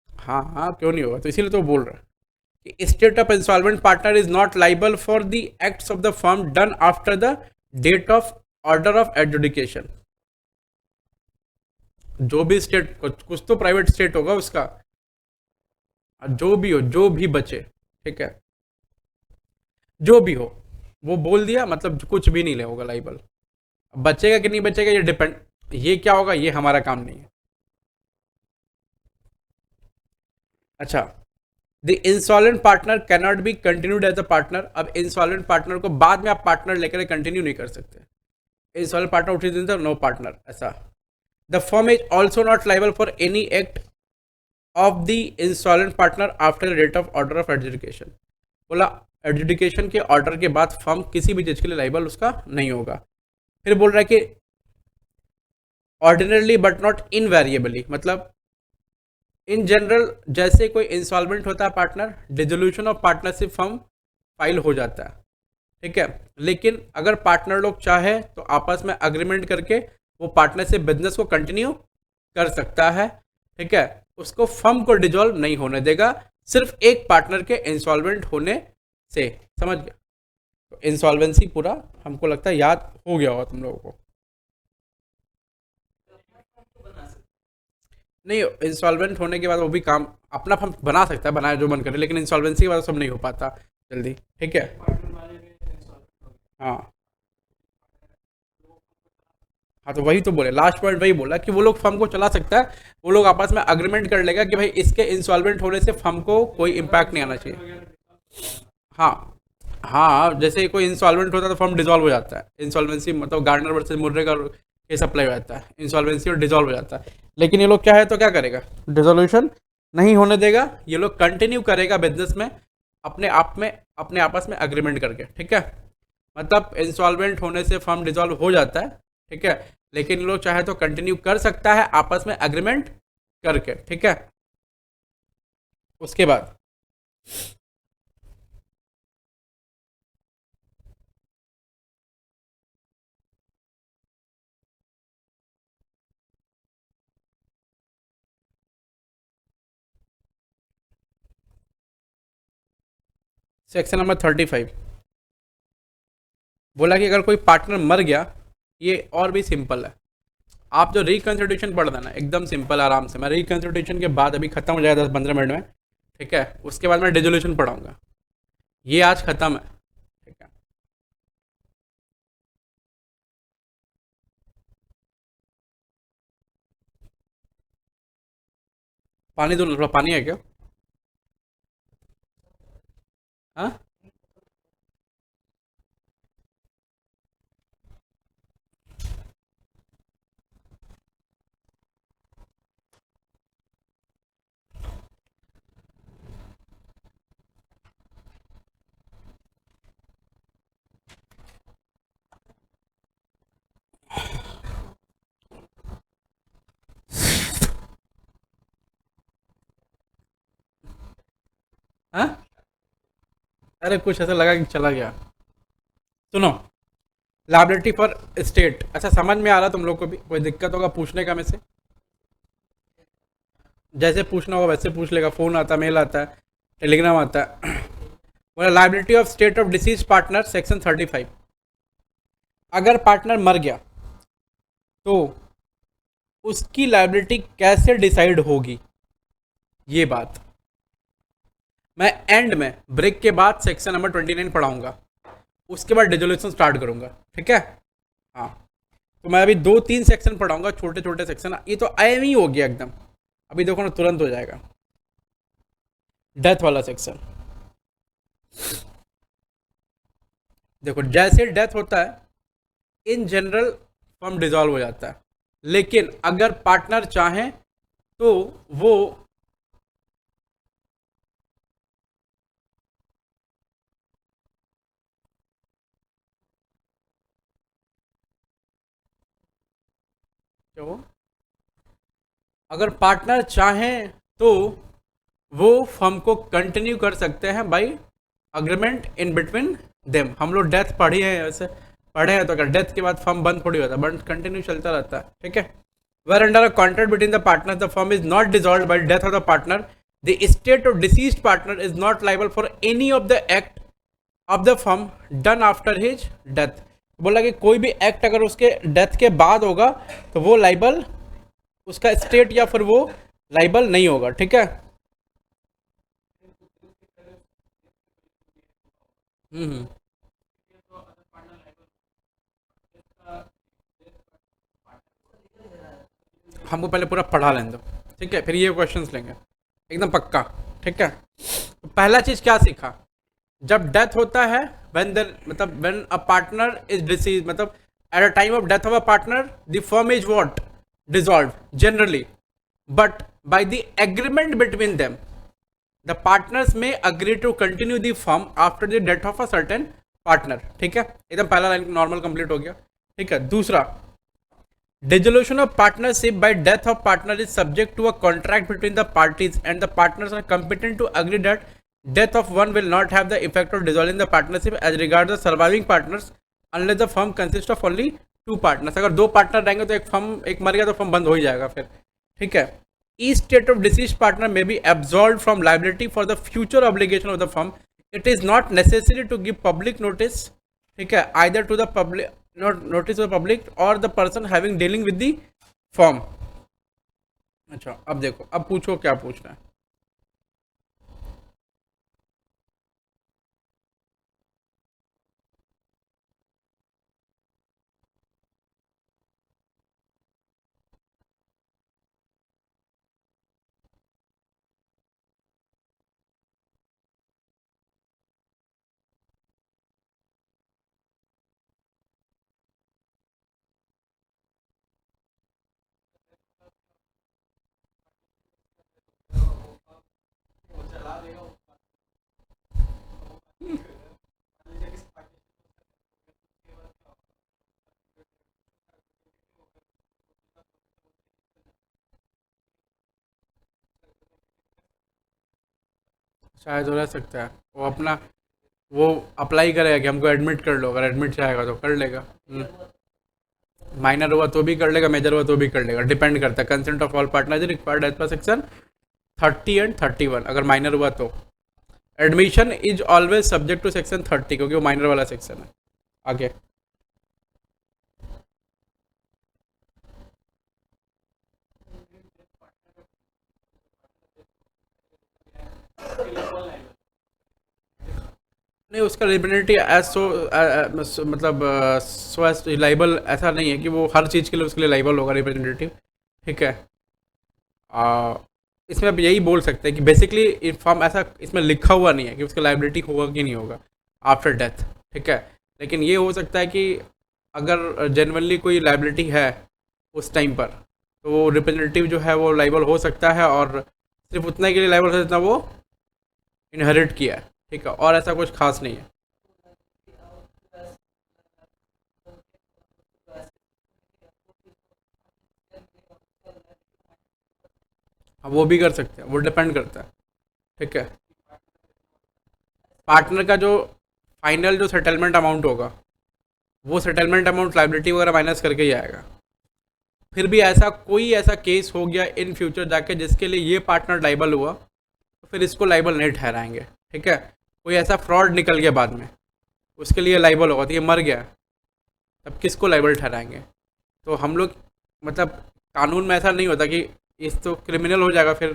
हाँ हाँ, क्यों नहीं होगा, तो इसीलिए तो बोल रहा है कि estate of insolvent partner is not liable for the acts of the firm done after the date of order of adjudication. जो भी स्टेट, कुछ तो प्राइवेट स्टेट होगा उसका, जो भी हो, जो भी बचे, ठीक है, जो भी हो, वो बोल दिया, मतलब कुछ भी नहीं ले होगा लाइबल। बचेगा कि नहीं बचेगा ये डिपेंड, ये क्या होगा ये हमारा काम नहीं है। अच्छा, the insolvent partner can not be continued as a partner. अब इंसॉल्वेंट पार्टनर को बाद में आप पार्टनर लेकर कंटिन्यू नहीं कर सकते। इंसॉल्वेंट पार्टनर उठी दिन तक नो पार्टनर, ऐसा। The firm is also not liable for any act of the insolvent partner after the date of order of adjudication. बोला एडजुडिकेशन के ऑर्डर के बाद फर्म किसी भी चीज के लिए लाइबल उसका नहीं होगा। फिर बोल रहा है कि ऑर्डिनरली बट नॉट इनवेरिएबली, मतलब इन जनरल जैसे कोई इंसॉल्वेंट होता है partner, dissolution of partnership firm file हो जाता है, ठीक है। लेकिन अगर पार्टनर लोग चाहे तो आपस में अग्रीमेंट करके वो पार्टनरशिप बिजनेस को कंटिन्यू कर सकता है, ठीक है। उसको फर्म को डिजोल्व नहीं होने देगा, सिर्फ एक पार्टनर के इंसॉल्वेंट होने से, समझ गया। तो इंसॉल्वेंसी पूरा हमको लगता है याद हो गया होगा तुम लोगों को। नहीं, इंसॉल्वेंट होने के बाद वो भी काम अपना फर्म बना सकता है, बनाए जो मन करे, लेकिन इंसॉल्वेंसी के बाद सब नहीं हो पाता जल्दी, ठीक है। हाँ हाँ, तो वही तो बोले, लास्ट पॉइंट वही बोला कि वो लोग फर्म को चला सकता है, वो लोग आपस में अग्रीमेंट कर लेगा कि भाई इसके इंसॉल्वेंट होने से फर्म को कोई इम्पैक्ट नहीं आना चाहिए। हाँ हाँ, जैसे कोई इंसॉल्वेंट होता है तो फर्म डिसॉल्व हो जाता है। इंसॉल्वेंसी मतलब गार्डनर वर्सेस मुर्रे का केस अप्लाई हो जाता है, इंसॉल्वेंसी और डिसॉल्व हो जाता है। लेकिन ये लोग क्या है तो क्या करेगा, डिसोल्यूशन नहीं होने देगा, ये लोग कंटिन्यू करेगा बिजनेस में, अपने आप में, अपने आपस में अग्रीमेंट करके, ठीक है। मतलब इंसॉल्वेंट होने से फर्म डिसॉल्व हो जाता है, ठीक है, लेकिन ये लोग चाहे तो कंटिन्यू कर सकता है आपस में अग्रीमेंट करके, ठीक है। उसके बाद सेक्शन नंबर 35 बोला कि अगर कोई पार्टनर मर गया, ये और भी सिंपल है। आप जो रिकंसिडरेशन पढ़ देना एकदम सिंपल आराम से, मैं रिकंसिडरेशन के बाद अभी खत्म हो जाएगा 10-15 मिनट में, ठीक है। उसके बाद मैं डिसोल्यूशन पढ़ाऊंगा, ये आज खत्म है, ठीक है। पानी दो ना, थोड़ा पानी है क्या? हाँ। हाँ, अरे कुछ ऐसा लगा कि चला गया। सुनो, लाइबिलिटी फॉर स्टेट, अच्छा समझ में आ रहा तुम लोग को भी? कोई दिक्कत होगा पूछने का में से? जैसे पूछना होगा वैसे पूछ लेगा, फ़ोन आता, मेल आता है, टेलीग्राम आता है। बोला liability of state of disease partner, section 35। अगर पार्टनर मर गया तो उसकी लाइबिलिटी कैसे डिसाइड होगी, ये बात मैं एंड में ब्रेक के बाद सेक्शन नंबर 29 पढ़ाऊंगा, उसके बाद डिजोल्यूशन स्टार्ट करूंगा, ठीक है? हाँ, तो मैं अभी 2-3 सेक्शन पढ़ाऊंगा, छोटे छोटे सेक्शन, ये तो आयम ही हो गया एकदम। अभी देखो ना, तुरंत हो जाएगा। डेथ वाला सेक्शन देखो, जैसे डेथ होता है इन जनरल फर्म डिजॉल्व हो जाता है, लेकिन अगर पार्टनर चाहें तो वो क्या वो, अगर पार्टनर चाहें तो वो फर्म को कंटिन्यू कर सकते हैं by agreement in between them. हम लोग डेथ पढ़ी है, ऐसे पढ़े हैं, तो अगर डेथ के बाद फर्म बंद थोड़ी होता है, बंद कंटिन्यू चलता रहता है, ठीक है? Where under a contract between the partner the firm is not dissolve by death of the partner, the state of deceased partner is not liable for any of the act of the firm done after his death. बोला कि कोई भी act अगर उसके death के बाद होगा तो वो लाइबल, उसका स्टेट या फिर वो लाइबल नहीं होगा, ठीक है? हम्म। हमको पहले पूरा पढ़ा लेने दो, ठीक है? फिर ये क्वेश्चंस लेंगे एकदम पक्का, ठीक है? तो पहला चीज क्या सीखा, जब डेथ होता है, व्हेन द मतलब when a partner is disease, मतलब at a time of death of a partner the firm is what, dissolve generally, but by the agreement between them the partners may agree to continue the firm after the death of a certain partner, ठीक है? एकदम पहला line normal complete हो गया, ठीक है? दूसरा, dissolution of partnership by death of partner is subject to a contract between the parties and the partners are competent to agree that death of one will not have the effect of dissolving the partnership as regards the surviving partners unless the firm consists of only two partners। अगर दो partner रहेंगे तो एक firm, एक मर गया तो firm बंद हो ही जाएगा फिर, ठीक है? Each state of deceased partner may be absolved from liability for the future obligation of the firm। It is not necessary to give public notice, ठीक है, either to the public, not notice to the public or the person having dealing with the firm। अच्छा, अब देखो, अब पूछो क्या पूछना है। शायद हो रह सकता है वो अपना, वो अप्लाई करेगा कि हमको एडमिट कर लो, अगर एडमिट चाहेगा तो कर लेगा। माइनर हुआ तो भी कर लेगा, मेजर हुआ तो भी कर लेगा, डिपेंड करता है। Consent of all partner required as per section 30 and 31, अगर माइनर हुआ तो। Admission is always subject to section 30 क्योंकि वो माइनर वाला सेक्शन है। आगे नहीं, उसका रिलेबिलिटी एज सो मतलब सो एज लाइबल ऐसा नहीं है कि वो हर चीज़ के लिए उसके लिए लाइबल होगा रिप्रेजेंटेटिव, ठीक है? इसमें आप यही बोल सकते हैं कि बेसिकली फर्म ऐसा इसमें लिखा हुआ नहीं है कि उसका लाइबिलिटी होगा कि नहीं होगा आफ्टर डेथ, ठीक है। लेकिन ये हो सकता है कि अगर जेनुअनली कोई लाइबिलिटी है उस टाइम पर, तो वो रिप्रेजेंटेटिव जो है वो लाइबल हो सकता है, और सिर्फ उतना के लिए लाइबल हो जितना वो इनहेरिट किया है, ठीक है, और ऐसा कुछ खास नहीं है। हाँ, वो भी कर सकते हैं, वो डिपेंड करता है, ठीक है। पार्टनर का जो फाइनल जो सेटलमेंट अमाउंट होगा, वो सेटलमेंट अमाउंट लाइबिलिटी वगैरह माइनस करके ही आएगा। फिर भी ऐसा कोई ऐसा केस हो गया इन फ्यूचर जाके जिसके लिए ये पार्टनर लाइबल हुआ, तो फिर इसको लाइबल नहीं ठहराएंगे, ठीक है। कोई ऐसा फ्रॉड निकल गया बाद में, उसके लिए लाइबल होगा, तो ये मर गया, तब किसको लाइबल ठहराएंगे? तो हम लोग मतलब कानून में ऐसा नहीं होता कि इस तो क्रिमिनल हो जाएगा, फिर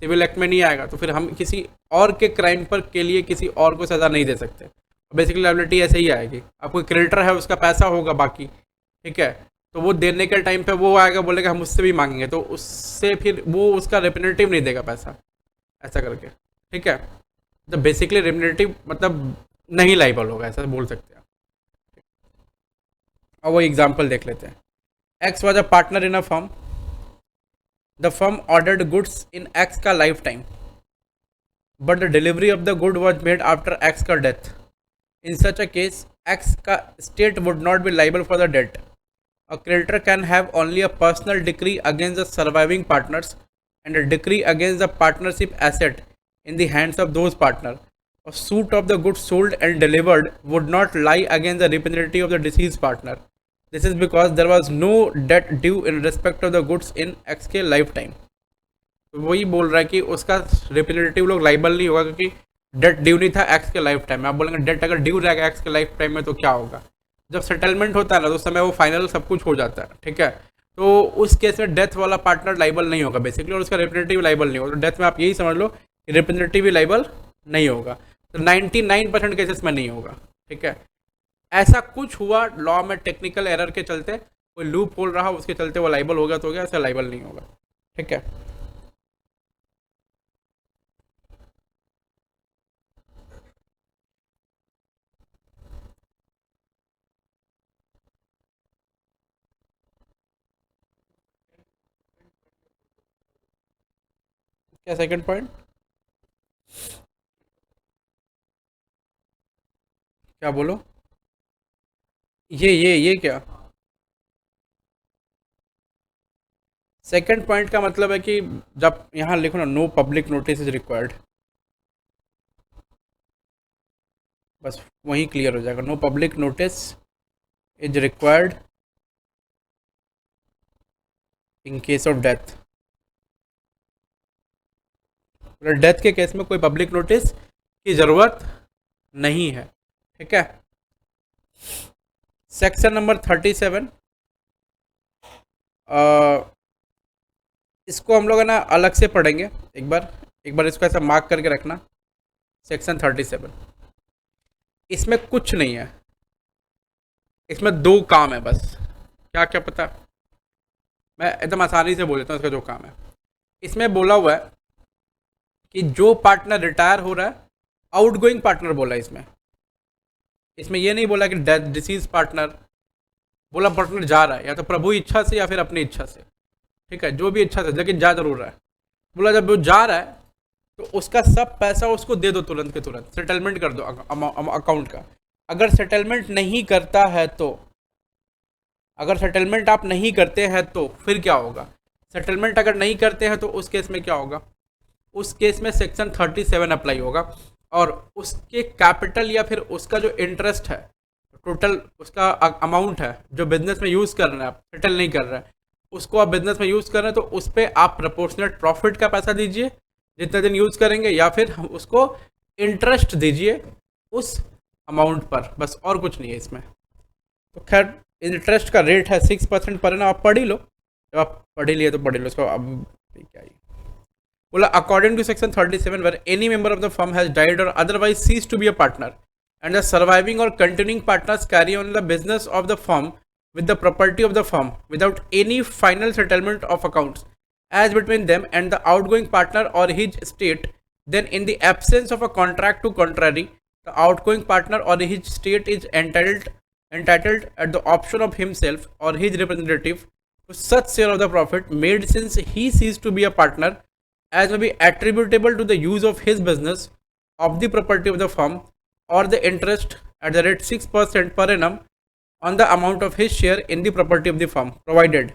सिविल एक्ट में नहीं आएगा, तो फिर हम किसी और के क्राइम पर के लिए किसी और को सज़ा नहीं दे सकते। बेसिकली लाइबिलिटी ऐसे ही आएगी। अब कोई क्रेडिटर है, उसका पैसा होगा बाकी, ठीक है, तो वो देने के टाइम पे वो आएगा, बोलेगा हम उससे भी मांगेंगे, तो उससे फिर वो उसका रिप्रेजेंटेटिव नहीं देगा पैसा, ऐसा करके, ठीक है। तो बेसिकली रिप्रेजेंटेटिव मतलब नहीं लाइबल होगा, ऐसा बोल सकते हैं। अब वो एग्जाम्पल देख लेते हैं। X was a partner in a firm, the firm ordered goods in X का lifetime, but the delivery of the good was made after X का death. In such a case X का state would not be liable for the debt. A creditor can have only a personal decree against the surviving partners and a decree against the partnership asset in the hands of those partners. A suit of the goods sold and delivered would not lie against the representative of the deceased partner. This is because there was no debt due in respect of the goods in X के lifetime. तो वही बोल रहा है कि उसका representative लोग liable नहीं होगा क्योंकि डेट ड्यू नहीं था एक्स के लाइफ टाइम में। आप बोलेंगे डेट अगर ड्यू रहेगा एक्स के लाइफ टाइम में तो क्या होगा? जब सेटलमेंट होता है ना तो उस समय वो फाइनल सब कुछ हो जाता है, ठीक है। तो उस केस में डेथ वाला पार्टनर लाइबल नहीं होगा बेसिकली, और उसका रिप्रेजेंटेटिव लाइबल नहीं होगा। तो डेथ में आप यही समझ लो कि रिप्रेजेंटेटिव भी लाइबल नहीं होगा। तो 99% केसेस में नहीं होगा, ठीक है। ऐसा कुछ हुआ लॉ में टेक्निकल एरर के चलते, कोई लूप होल रहा उसके चलते वो लाइबल हो गया तो हो गया, ऐसा लाइबल नहीं होगा, ठीक है। क्या सेकंड पॉइंट? क्या बोलो? ये क्या सेकंड पॉइंट का मतलब है कि जब यहाँ लिखो ना no public notice is required, बस वही क्लियर हो जाएगा। No public notice is required in case of death. Death के केस में कोई पब्लिक नोटिस की ज़रूरत नहीं है, ठीक है। सेक्शन नंबर 37, इसको हम लोग है ना अलग से पढ़ेंगे एक बार इसको ऐसा मार्क करके रखना। सेक्शन 37, इसमें कुछ नहीं है, इसमें दो काम है बस। क्या क्या पता, मैं एकदम आसानी से बोल देता हूँ इसका जो काम है। इसमें बोला हुआ है कि जो पार्टनर रिटायर हो रहा है, आउटगोइंग पार्टनर बोला है इसमें ये नहीं बोला कि डिसीज पार्टनर, बोला पार्टनर जा रहा है या तो प्रभु इच्छा से या फिर अपनी इच्छा से, ठीक है, जो भी इच्छा से, लेकिन जा जरूर रहा है। बोला जब वो जा रहा है तो उसका सब पैसा उसको दे दो तुरंत के तुरंत, सेटलमेंट कर दो अकाउंट का। अगर सेटलमेंट नहीं करता है तो, अगर सेटलमेंट आप नहीं करते हैं तो फिर क्या होगा? सेटलमेंट अगर नहीं करते हैं तो उस केस में क्या होगा? उस केस में सेक्शन 37 अप्लाई होगा, और उसके कैपिटल या फिर उसका जो इंटरेस्ट है, टोटल उसका अमाउंट है जो बिजनेस में यूज़ कर रहे हैं, आप सेटल नहीं कर रहे हैं उसको, आप बिजनेस में यूज़ कर रहे हैं, तो उस पर आप प्रपोर्शनेट प्रॉफिट का पैसा दीजिए जितने दिन यूज़ करेंगे, या फिर हम उसको इंटरेस्ट दीजिए उस अमाउंट पर, बस और कुछ नहीं है इसमें। तो खैर इंटरेस्ट का रेट है 6% पर ना, आप पढ़ ही लो, जब आप पढ़ ही लिए तो पढ़ ही लो इसको। अब क्या ही बोला, according to section 37 where any member of the firm has died or otherwise cease to be a partner and the surviving or continuing partners carry on the business of the firm with the property of the firm without any final settlement of accounts as between them and the outgoing partner or his estate, then in the absence of a contract to contrary, the outgoing partner or his estate is entitled at the option of himself or his representative to such share of the profit made since he ceased to be a partner as may be attributable to the use of his business of the property of the firm or the interest at the rate 6% per annum on the amount of his share in the property of the firm, provided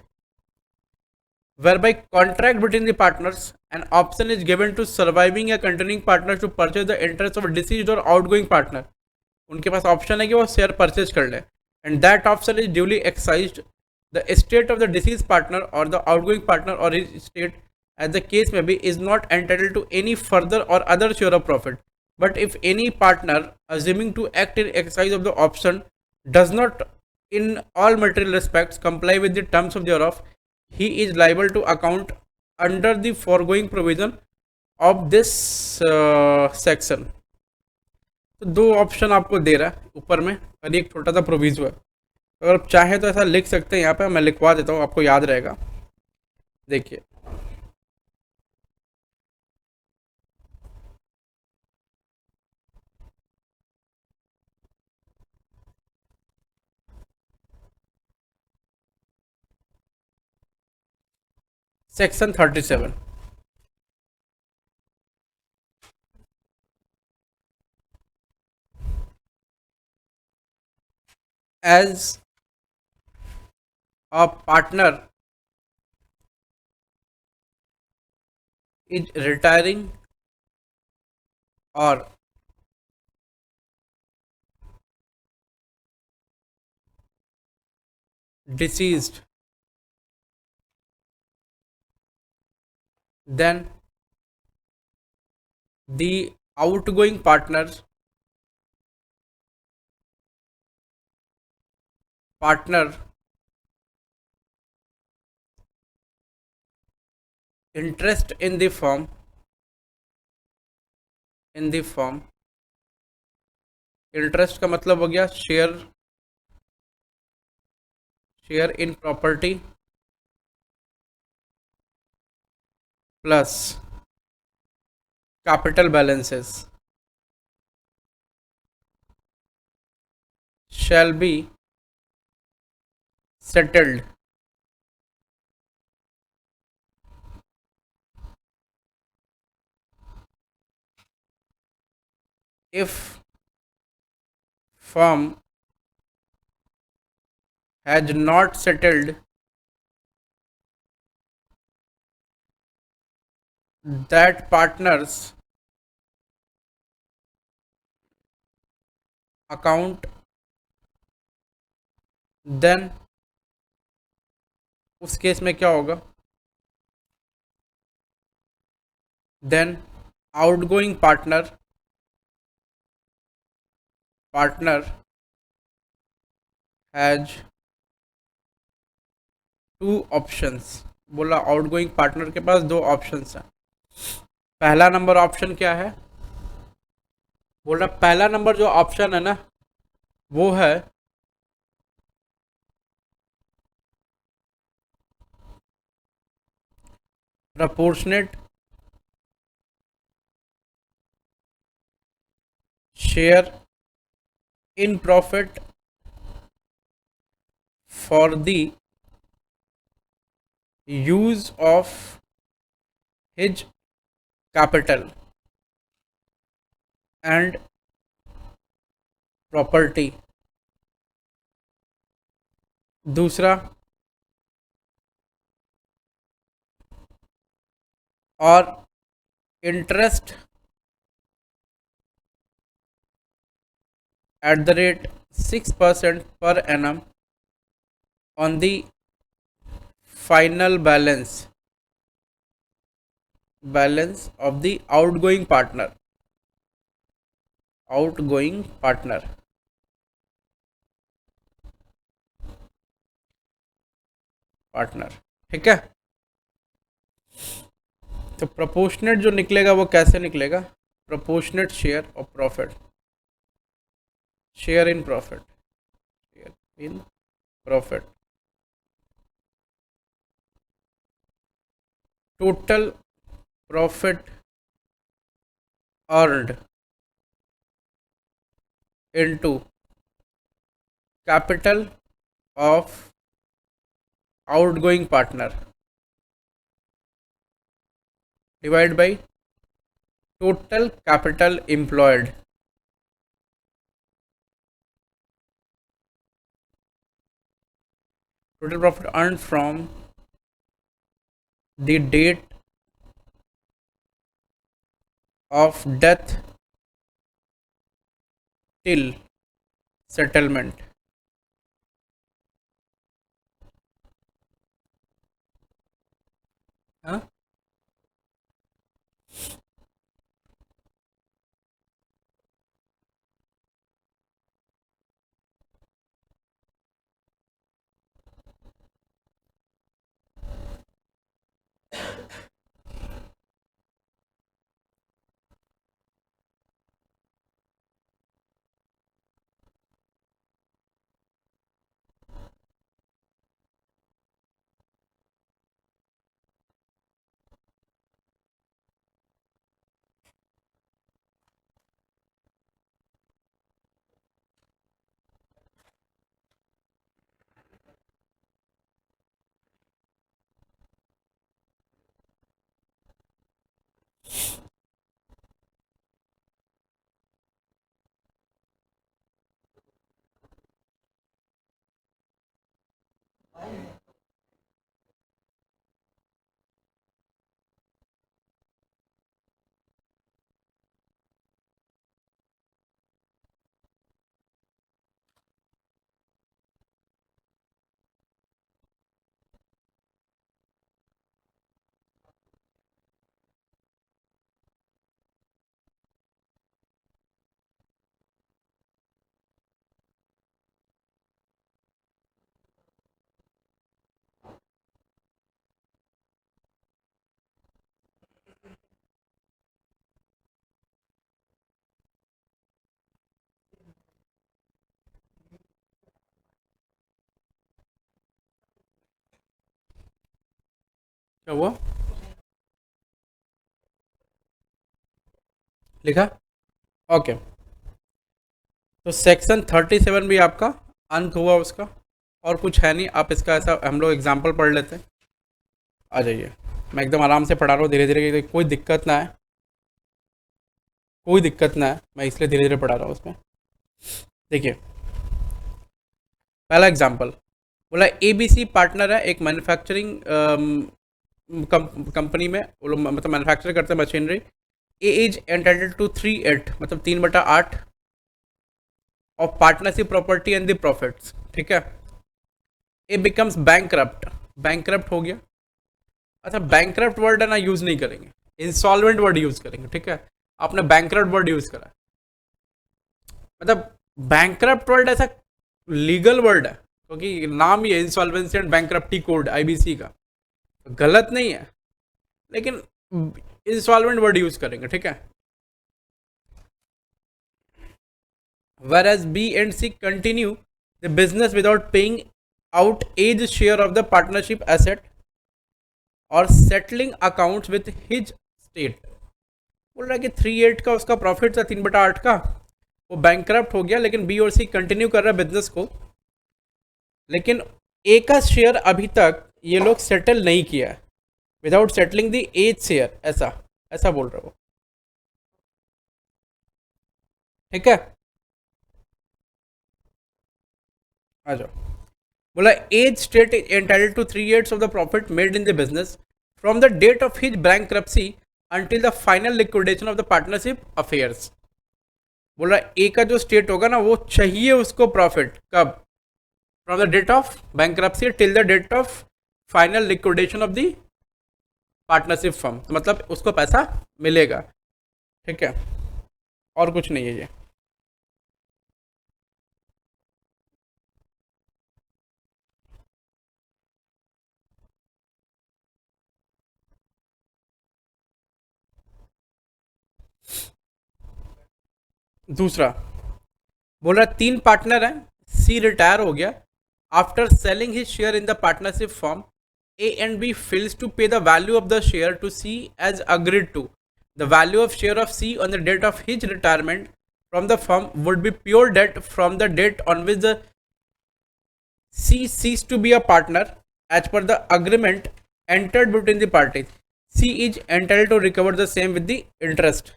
whereby contract between the partners an option is given to surviving या continuing partners to purchase the interest of a deceased or outgoing partner. उनके पास option है कि वो share purchase कर ले, and that option is duly exercised the estate of the deceased partner or the outgoing partner or his estate as the case may be is not entitled to any further or other share of profit, but if any partner assuming to act in exercise of the option does not in all material respects comply with the terms of thereof, he is liable to account under the foregoing provision of this section. तो दो option आपको दे रहा है ऊपर में और एक छोटा सा प्रोविजो है, अगर आप चाहें तो ऐसा लिख सकते हैं यहाँ पे, मैं लिखवा देता हूँ आपको याद रहेगा. देखिए section 37 as a partner is retiring or deceased, then the outgoing partner interest in the firm interest का मतलब हो गया share in property plus capital balances shall be settled if firm has not settled that partner's account, then उस case में क्या होगा, then outgoing partner has two options. बोला outgoing partner के पास दो ऑप्शंस हैं. पहला नंबर ऑप्शन क्या है, बोल रहा पहला नंबर जो ऑप्शन है ना वो है proportionate share in profit for the use of his capital and property. दूसरा और interest at the rate 6% per annum on the final balance of the outgoing partner. ठीक है. तो प्रोपोर्शनेट जो निकलेगा वो कैसे निकलेगा, proportionate share of profit, share in profit total profit earned into capital of outgoing partner divided by total capital employed. Total profit earned from the date of death till settlement. हाँ क्या हुआ लिखा? Okay तो section 37 भी आपका अंत हुआ उसका, और कुछ है नहीं। आप इसका ऐसा हम लोग एग्जाम्पल पढ़ लेते हैं। आ जाइए, मैं एकदम आराम से पढ़ा रहा हूँ, धीरे धीरे, कोई दिक्कत ना है, कोई दिक्कत ना है, मैं इसलिए धीरे धीरे पढ़ा रहा हूँ उसमें। देखिए पहला एग्जाम्पल बोला, ABC पार्टनर है एक मैन्युफैक्चरिंग कंपनी में, वो लोग मतलब मैन्युफैक्चर करते हैं machinery. A is entitled to 3/8 मतलब 3/8 of partnership property and the profits, ठीक है। ए बिकम्स बैंकरप्ट हो गया। अच्छा बैंकरप्ट वर्ड है ना यूज़ नहीं करेंगे, इंसॉल्वेंट वर्ड यूज़ करेंगे, ठीक है। आपने बैंकरप्ट वर्ड यूज़ करा, मतलब बैंकरप्ट वर्ड ऐसा लीगल वर्ड है क्योंकि नाम ही है इंसॉल्वेंसी एंड बैंकरप्टी कोड IBC का, गलत नहीं है, लेकिन इंसॉल्वेंट वर्ड यूज़ करेंगे, ठीक है। Whereas B and C continue the business without paying out age share of the partnership asset or settling accounts with his state। बोल रहा है कि 3/8 का उसका प्रॉफिट था, 3/8 का, वो बैंकरप्ट हो गया, लेकिन B और C कंटिन्यू कर रहा है बिजनेस को, लेकिन A का शेयर अभी तक ये लोग सेटल नहीं किया है, without settling the A's share, ऐसा ऐसा बोल रहा हो, ठीक है। आ जाओ, बोला A's estate entitled to 3/8 of the profit made in the business from the date of his bankruptcy until the final liquidation of the partnership affairs. बोला ए का जो स्टेट होगा ना वो चाहिए उसको प्रॉफिट कब, from the date of bankruptcy till the date of final liquidation of the partnership firm, मतलब उसको पैसा मिलेगा, ठीक है, और कुछ नहीं है ये। दूसरा बोल रहा 3 पार्टनर हैं, सी रिटायर हो गया after selling his share in the partnership firm, A and B fails to pay the value of the share to C as agreed to, the value of share of C on the date of his retirement from the firm would be pure debt from the date on which the C ceased to be a partner as per the agreement entered between the parties. C is entitled to recover the same with the interest.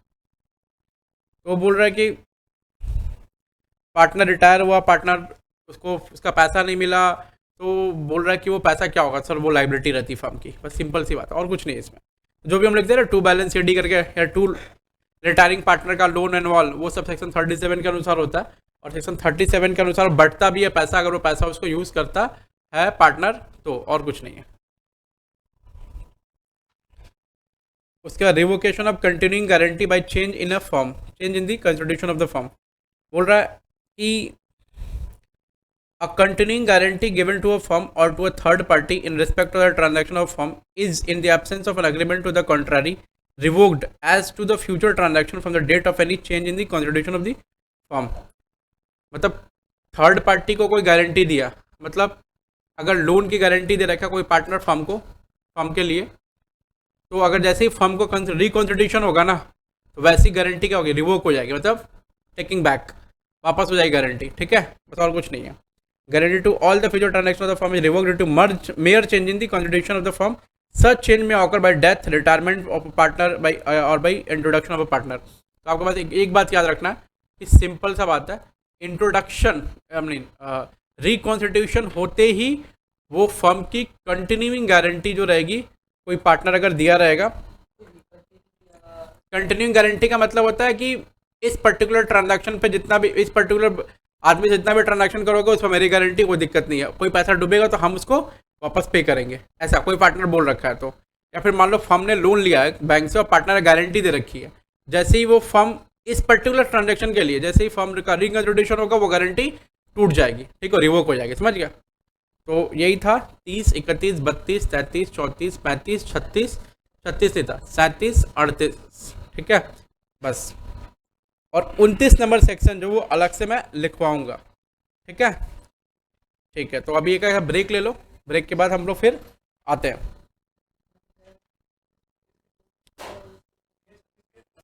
तो बोल रहा है कि partner retire हुआ, partner उसको उसका पैसा नहीं मिला, तो बोल रहा है कि वो पैसा क्या होगा सर, वो लाइबिलिटी रहती फर्म की, बस सिंपल सी बात है और कुछ नहीं है इसमें। जो भी हम लिखते हैं ना टू बैलेंस डी करके या टू रिटायरिंग पार्टनर का लोन एंड ऑल, वो सब सेक्शन 37 के अनुसार होता है और सेक्शन 37 के अनुसार बढ़ता भी है पैसा अगर वो पैसा उसको यूज़ करता है पार्टनर, तो और कुछ नहीं है। उसके बाद revocation of continuing guarantee by change in a form, change in the constitution of the form. बोल रहा है कि a continuing guarantee given to a firm or to a third party in respect to the transaction of firm is in the absence of an agreement to the contrary revoked as to the future transaction from the date of any change in the constitution of the firm। मतलब third party को कोई guarantee दिया, मतलब अगर loan की guarantee दे रखा कोई partner firm को, फर्म के लिए, तो अगर जैसे ही फर्म को रिकॉन्स्टिट्यूशन होगा ना, तो वैसी गारंटी क्या होगी, रिवोक हो जाएगी, मतलब टेकिंग बैक, वापस हो जाएगी गारंटी। ठीक है, बस और कुछ नहीं है। Guarantee to all the future transactions of the firm is revoked due to mere change in the constitution of the firm. Such change may occur by death, retirement of a partner by or by introduction of a partner। तो आपके पास एक बात याद रखना कि simple सा बात है, इंट्रोडक्शन मीन रिकॉन्स्टिट्यूशन होते ही वो फर्म की कंटिन्यूइंग गारंटी जो रहेगी, कोई पार्टनर अगर दिया रहेगा, कंटिन्यूइंग गारंटी का मतलब होता है कि इस पर्टिकुलर ट्रांजैक्शन पे जितना भी, इस पर्टिकुलर आदमी जितना भी ट्रांजैक्शन करोगे उसमें मेरी गारंटी, कोई दिक्कत नहीं है, कोई पैसा डूबेगा तो हम उसको वापस पे करेंगे, ऐसा कोई पार्टनर बोल रखा है तो। या फिर मान लो फर्म ने लोन लिया है बैंक से और पार्टनर ने गारंटी दे रखी है, जैसे ही वो फर्म इस पर्टिकुलर ट्रांजैक्शन के लिए, जैसे ही फर्म का रिकंस्टिट्यूशन होगा वो गारंटी टूट जाएगी, ठीक है, रिवोक हो जाएगी, समझ गया। तो यही था 30, 31, 32, 33, 34, 35, 36, 36 नहीं था 37, 38, ठीक है बस। और 29 नंबर सेक्शन जो वो अलग से मैं लिखवाऊंगा, ठीक है। ठीक है, तो अभी एक ब्रेक ले लो, ब्रेक के बाद हम लोग फिर आते हैं।